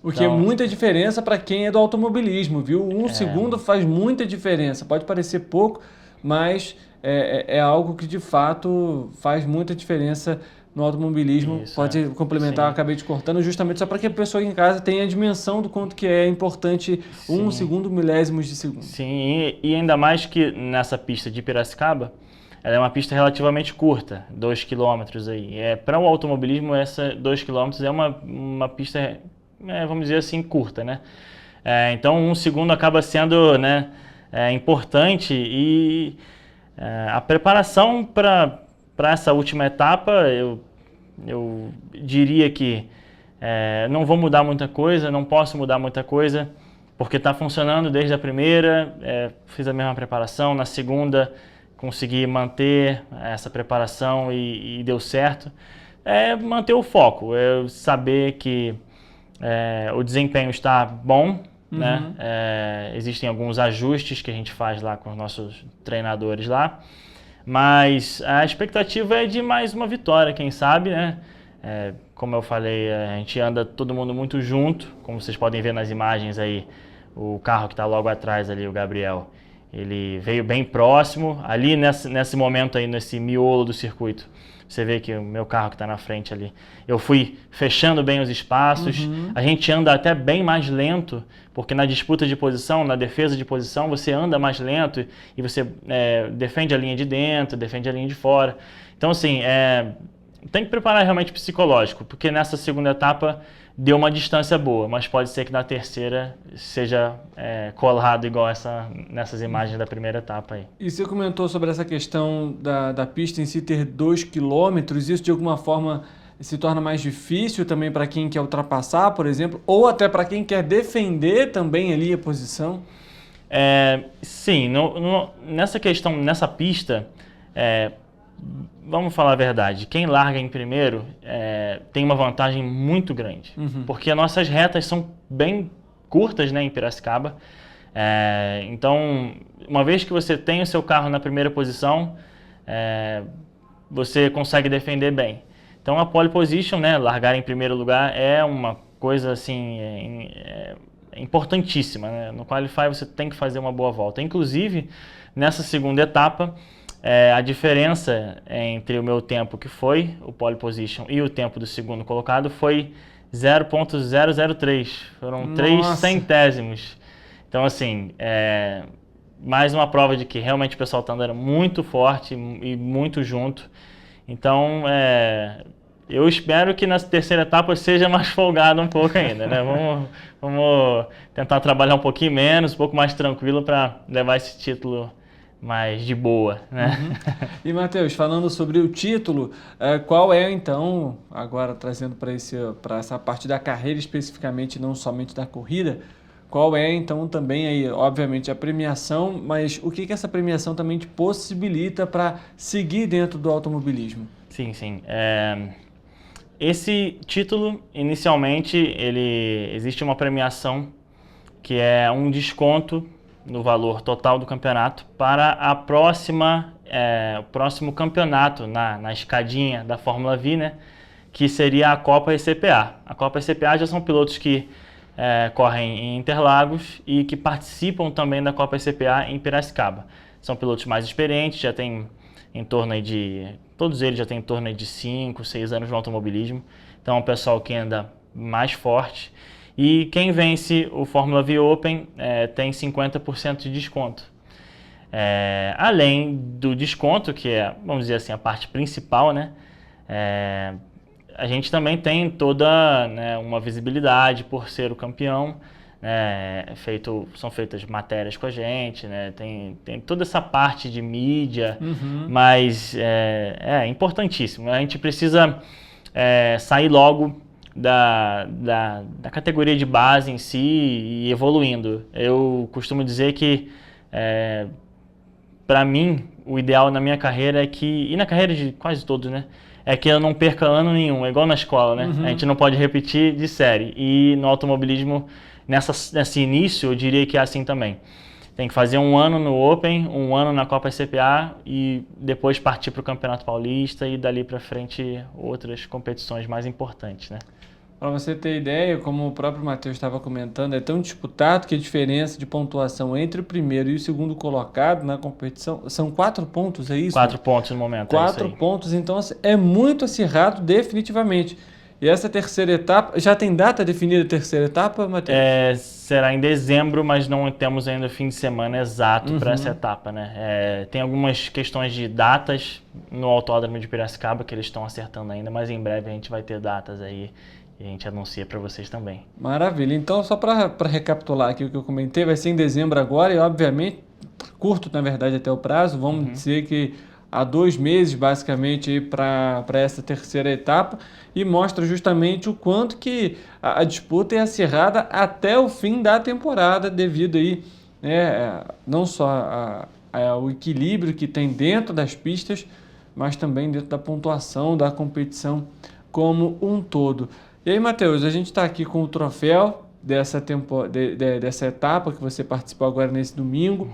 B: O que é muita diferença para quem é do automobilismo, viu? 1 segundo faz muita diferença, pode parecer pouco, mas é algo que de fato faz muita diferença no automobilismo. Isso, pode complementar, sim. Acabei te cortando, justamente só para que a pessoa em casa tenha a dimensão do quanto que é importante 1 segundo, milésimos de segundo.
N: Sim, e ainda mais que nessa pista de Piracicaba, ela é uma pista relativamente curta, 2 km aí. Para o automobilismo, essa 2 km é uma pista, vamos dizer assim, curta, né? Então 1 segundo acaba sendo, né, importante e a preparação para essa última etapa, eu diria que não vou mudar muita coisa, não posso mudar muita coisa, porque está funcionando desde a primeira, fiz a mesma preparação, na segunda consegui manter essa preparação e deu certo. Manter o foco, saber que o desempenho está bom, né? Existem alguns ajustes que a gente faz lá com os nossos treinadores lá, mas a expectativa é de mais uma vitória, quem sabe, né? Como eu falei, a gente anda todo mundo muito junto, como vocês podem ver nas imagens aí, o carro que está logo atrás ali, o Gabriel, ele veio bem próximo, ali nesse momento aí, nesse miolo do circuito. Você vê que o meu carro que está na frente ali, eu fui fechando bem os espaços, a gente anda até bem mais lento, porque na disputa de posição, na defesa de posição, você anda mais lento e você defende a linha de dentro, defende a linha de fora. Então, assim, tem que preparar realmente psicológico, porque nessa segunda etapa deu uma distância boa, mas pode ser que na terceira seja colado igual nessas imagens da primeira etapa aí.
B: E você comentou sobre essa questão da pista em si ter 2 quilômetros, isso de alguma forma se torna mais difícil também para quem quer ultrapassar, por exemplo, ou até para quem quer defender também ali a posição?
N: Sim, nessa questão, nessa pista, vamos falar a verdade, quem larga em primeiro tem uma vantagem muito grande, porque as nossas retas são bem curtas, né, em Piracicaba. Então, uma vez que você tem o seu carro na primeira posição, você consegue defender bem. Então, a pole position, né, largar em primeiro lugar, é uma coisa assim importantíssima, né? No Qualify você tem que fazer uma boa volta. Inclusive, nessa segunda etapa, a diferença entre o meu tempo, que foi o pole position, e o tempo do segundo colocado foi 0,003. Foram 3 centésimos. Então, assim, mais uma prova de que realmente o pessoal está andando muito forte e muito junto. Então, eu espero que na terceira etapa seja mais folgado um pouco ainda, né? Vamos tentar trabalhar um pouquinho menos, um pouco mais tranquilo para levar esse título mais de boa, né?
B: E, Matheus, falando sobre o título, qual é, então, agora trazendo para essa parte da carreira especificamente, não somente da corrida, qual é, então, também aí, obviamente, a premiação, mas o que essa premiação também te possibilita para seguir dentro do automobilismo?
N: Sim. Esse título, inicialmente, existe uma premiação que é um desconto no valor total do campeonato para a o próximo campeonato na escadinha da Fórmula V, né? Que seria a Copa ECPA. A Copa ECPA já são pilotos que correm em Interlagos e que participam também da Copa ECPA em Piracicaba. São pilotos mais experientes, já tem em torno aí todos eles já têm em torno aí de 5, 6 anos no automobilismo. Então é um pessoal que anda mais forte. E quem vence o Fórmula V Open tem 50% de desconto. Além do desconto, que é, vamos dizer assim, a parte principal, né? A gente também tem toda, né, uma visibilidade por ser o campeão. São feitas matérias com a gente, né? Tem toda essa parte de mídia, mas é importantíssimo. A gente precisa sair logo da categoria de base em si e evoluindo. Eu costumo dizer que, para mim, o ideal na minha carreira e na carreira de quase todos, né? É que eu não perca ano nenhum, é igual na escola, né? A gente não pode repetir de série. E no automobilismo, nesse início, eu diria que é assim também. Tem que fazer um ano no Open, um ano na Copa ECPA e depois partir para o Campeonato Paulista e dali para frente outras competições mais importantes, né?
B: Para você ter ideia, como o próprio Matheus estava comentando, é tão disputado que a diferença de pontuação entre o primeiro e o segundo colocado na competição são 4 pontos, é isso?
N: 4 pontos no momento.
B: 4 pontos, então é muito acirrado definitivamente. E essa terceira etapa, já tem data definida a terceira etapa, Matheus?
N: Será em dezembro, mas não temos ainda o fim de semana exato para essa etapa, né? Tem algumas questões de datas no Autódromo de Piracicaba que eles estão acertando ainda, mas em breve a gente vai ter datas aí e a gente anuncia para vocês também.
B: Maravilha. Então, só para recapitular aqui o que eu comentei, vai ser em dezembro agora e, obviamente, curto, na verdade, até o prazo. Vamos dizer que há 2 meses, basicamente, para essa terceira etapa, e mostra justamente o quanto que a disputa é acirrada até o fim da temporada, devido aí, né, não só ao equilíbrio que tem dentro das pistas, mas também dentro da pontuação da competição como um todo. E aí, Matheus, a gente está aqui com o troféu dessa etapa que você participou agora nesse domingo,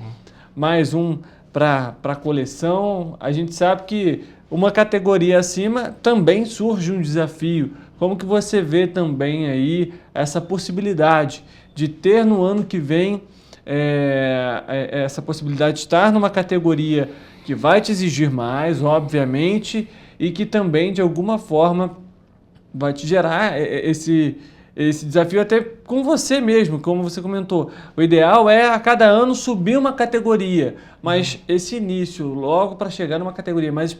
B: mais um para a coleção. A gente sabe que uma categoria acima também surge um desafio. Como que você vê também aí essa possibilidade de ter no ano que vem essa possibilidade de estar numa categoria que vai te exigir mais, obviamente, e que também, de alguma forma, vai te gerar esse desafio até com você mesmo, como você comentou. O ideal é a cada ano subir uma categoria, mas esse início, logo para chegar numa categoria mais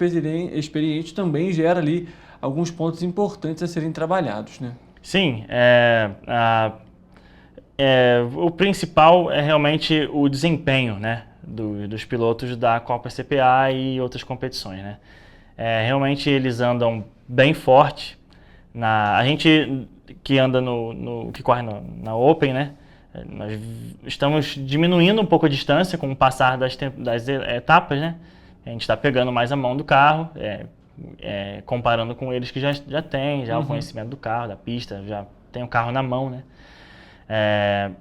B: experiente, também gera ali alguns pontos importantes a serem trabalhados, né?
N: Sim, o principal é realmente o desempenho, né, dos pilotos da Copa ECPA e outras competições, né? Realmente eles andam bem forte. A gente que anda que corre na Open, né? Nós estamos diminuindo um pouco a distância com o passar das etapas, né? A gente está pegando mais a mão do carro, comparando com eles que já têm o conhecimento do carro, da pista, já tem o carro na mão, né?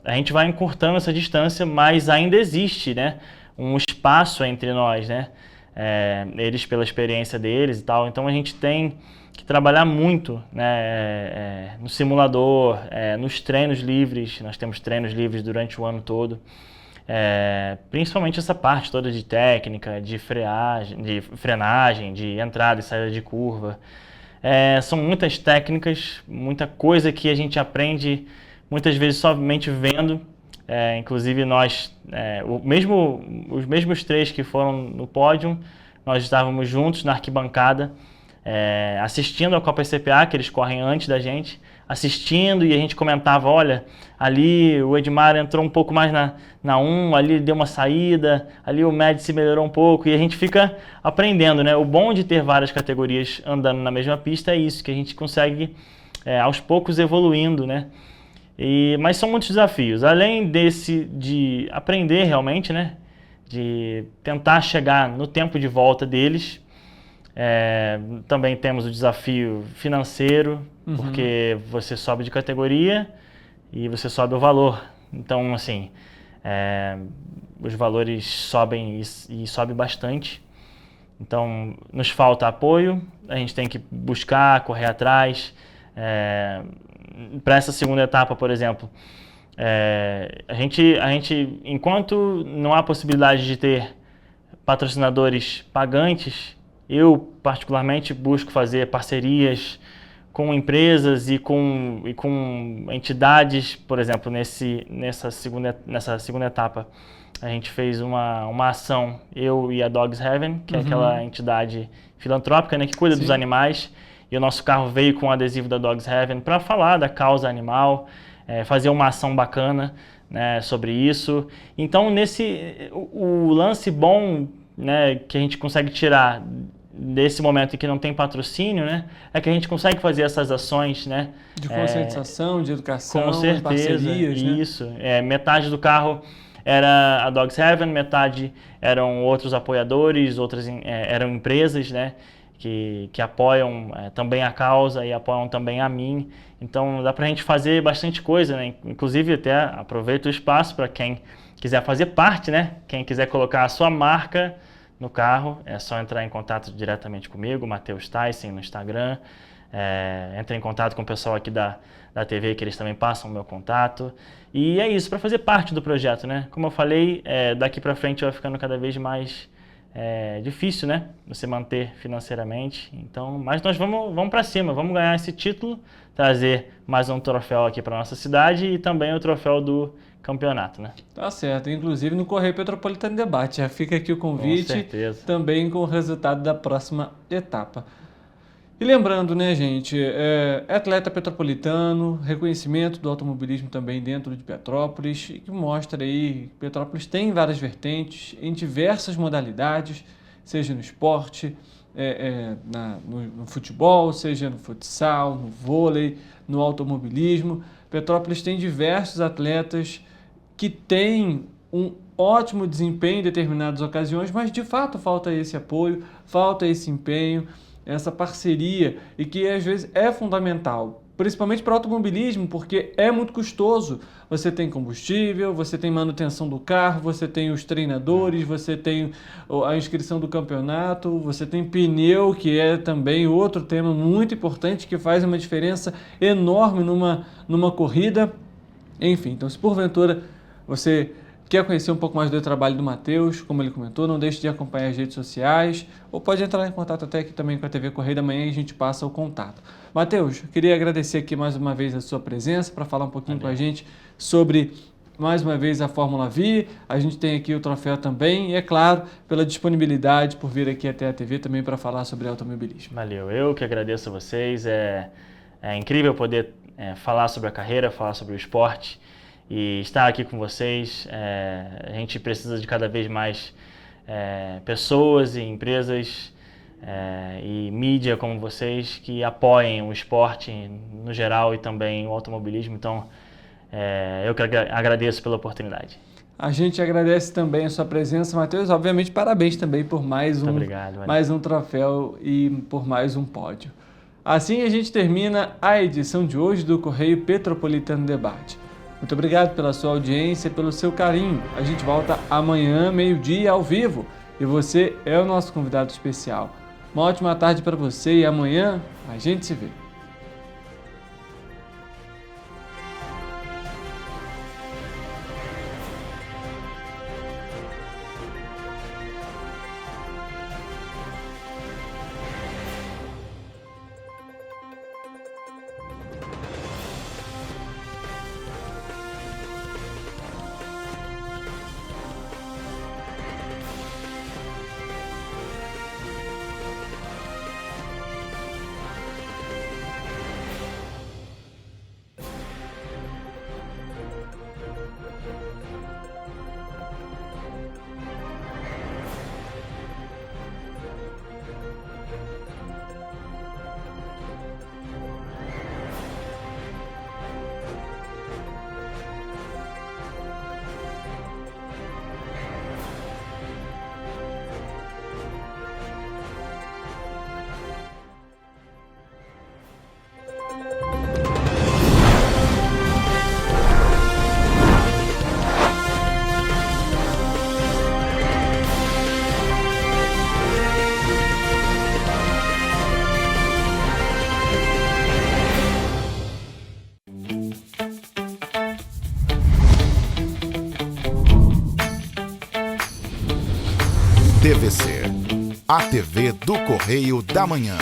N: A gente vai encurtando essa distância, mas ainda existe, né, um espaço entre nós, né? Eles pela experiência deles e tal, então a gente tem que trabalhar muito, né, no simulador, nos treinos livres. Nós temos treinos livres durante o ano todo, principalmente essa parte toda de técnica, de frenagem, de entrada e saída de curva. São muitas técnicas, muita coisa que a gente aprende muitas vezes somente vendo. Inclusive nós, os mesmos 3 que foram no pódio, nós estávamos juntos na arquibancada, assistindo a Copa ECPA, que eles correm antes da gente, assistindo, e a gente comentava, olha, ali o Edmar entrou um pouco mais na 1, ali deu uma saída, ali o Médici melhorou um pouco, e a gente fica aprendendo, né? O bom de ter várias categorias andando na mesma pista é isso, que a gente consegue aos poucos evoluindo, né? Mas são muitos desafios, além de aprender realmente, né? De tentar chegar no tempo de volta deles. Também temos o desafio financeiro, porque você sobe de categoria e você sobe o valor Então, assim, os valores sobem e sobem bastante. Então, nos falta apoio, a gente tem que buscar, correr atrás. Para essa segunda etapa, por exemplo, a gente, enquanto não há possibilidade de ter patrocinadores pagantes, eu particularmente busco fazer parcerias com empresas e com entidades. Por exemplo, nessa segunda etapa, a gente fez uma ação, eu e a Dogs Heaven, que é aquela entidade filantrópica, né, que cuida dos animais, e o nosso carro veio com o adesivo da Dogs Heaven para falar da causa animal, fazer uma ação bacana, né, sobre isso. Então, o lance bom, né, que a gente consegue tirar desse momento em que não tem patrocínio, né, é que a gente consegue fazer essas ações, né,
B: de conscientização, de educação,
N: com certeza,
B: parcerias, né?
N: Isso. Metade do carro era a Dogs Heaven, metade eram outros apoiadores, outras eram empresas, né, que apoiam também a causa e apoiam também a mim. Então dá pra gente fazer bastante coisa, né? Inclusive até aproveito o espaço para quem quiser fazer parte, né? Quem quiser colocar a sua marca no carro, é só entrar em contato diretamente comigo, Matheus Tyson, no Instagram. Entra em contato com o pessoal aqui da TV, que eles também passam o meu contato. E é isso, para fazer parte do projeto, né? Como eu falei, daqui para frente vai ficando cada vez mais difícil, né? Você manter financeiramente. Então, mas nós vamos para cima, vamos ganhar esse título, trazer mais um troféu aqui para nossa cidade e também o troféu do campeonato, né?
B: Tá certo, inclusive no Correio Petropolitano Debate. Já fica aqui o convite,
N: com certeza,
B: também com o resultado da próxima etapa. E lembrando, né, gente, atleta petropolitano, reconhecimento do automobilismo também dentro de Petrópolis, que mostra aí que Petrópolis tem várias vertentes, em diversas modalidades, seja no esporte, no futebol, seja no futsal, no vôlei, no automobilismo. Petrópolis tem diversos atletas que têm um ótimo desempenho em determinadas ocasiões, mas de fato falta esse apoio, falta esse empenho, essa parceria, e que às vezes é fundamental, principalmente para o automobilismo, porque é muito custoso. Você tem combustível, você tem manutenção do carro, você tem os treinadores, você tem a inscrição do campeonato, você tem pneu, que é também outro tema muito importante, que faz uma diferença enorme numa corrida. Enfim, então se porventura você quer conhecer um pouco mais do trabalho do Matheus, como ele comentou, não deixe de acompanhar as redes sociais, ou pode entrar em contato até aqui também com a TV Correio da Manhã e a gente passa o contato. Matheus, queria agradecer aqui mais uma vez a sua presença para falar um pouquinho com a gente sobre, mais uma vez, a Fórmula V. A gente tem aqui o troféu também e, é claro, pela disponibilidade por vir aqui até a TV também para falar sobre automobilismo.
N: Valeu, eu que agradeço a vocês. É incrível poder falar sobre a carreira, falar sobre o esporte e estar aqui com vocês. A gente precisa de cada vez mais pessoas e empresas e mídia como vocês que apoiem o esporte no geral e também o automobilismo. Então, eu que agradeço pela oportunidade.
B: A gente agradece também a sua presença, Matheus. Obviamente, parabéns também por mais um troféu e por mais um pódio. Assim a gente termina a edição de hoje do Correio Petropolitano Debate. Muito obrigado pela sua audiência, pelo seu carinho. A gente volta amanhã, meio-dia, ao vivo. E você é o nosso convidado especial. Uma ótima tarde para você e amanhã a gente se vê.
A: TVC, a TV do Correio da Manhã.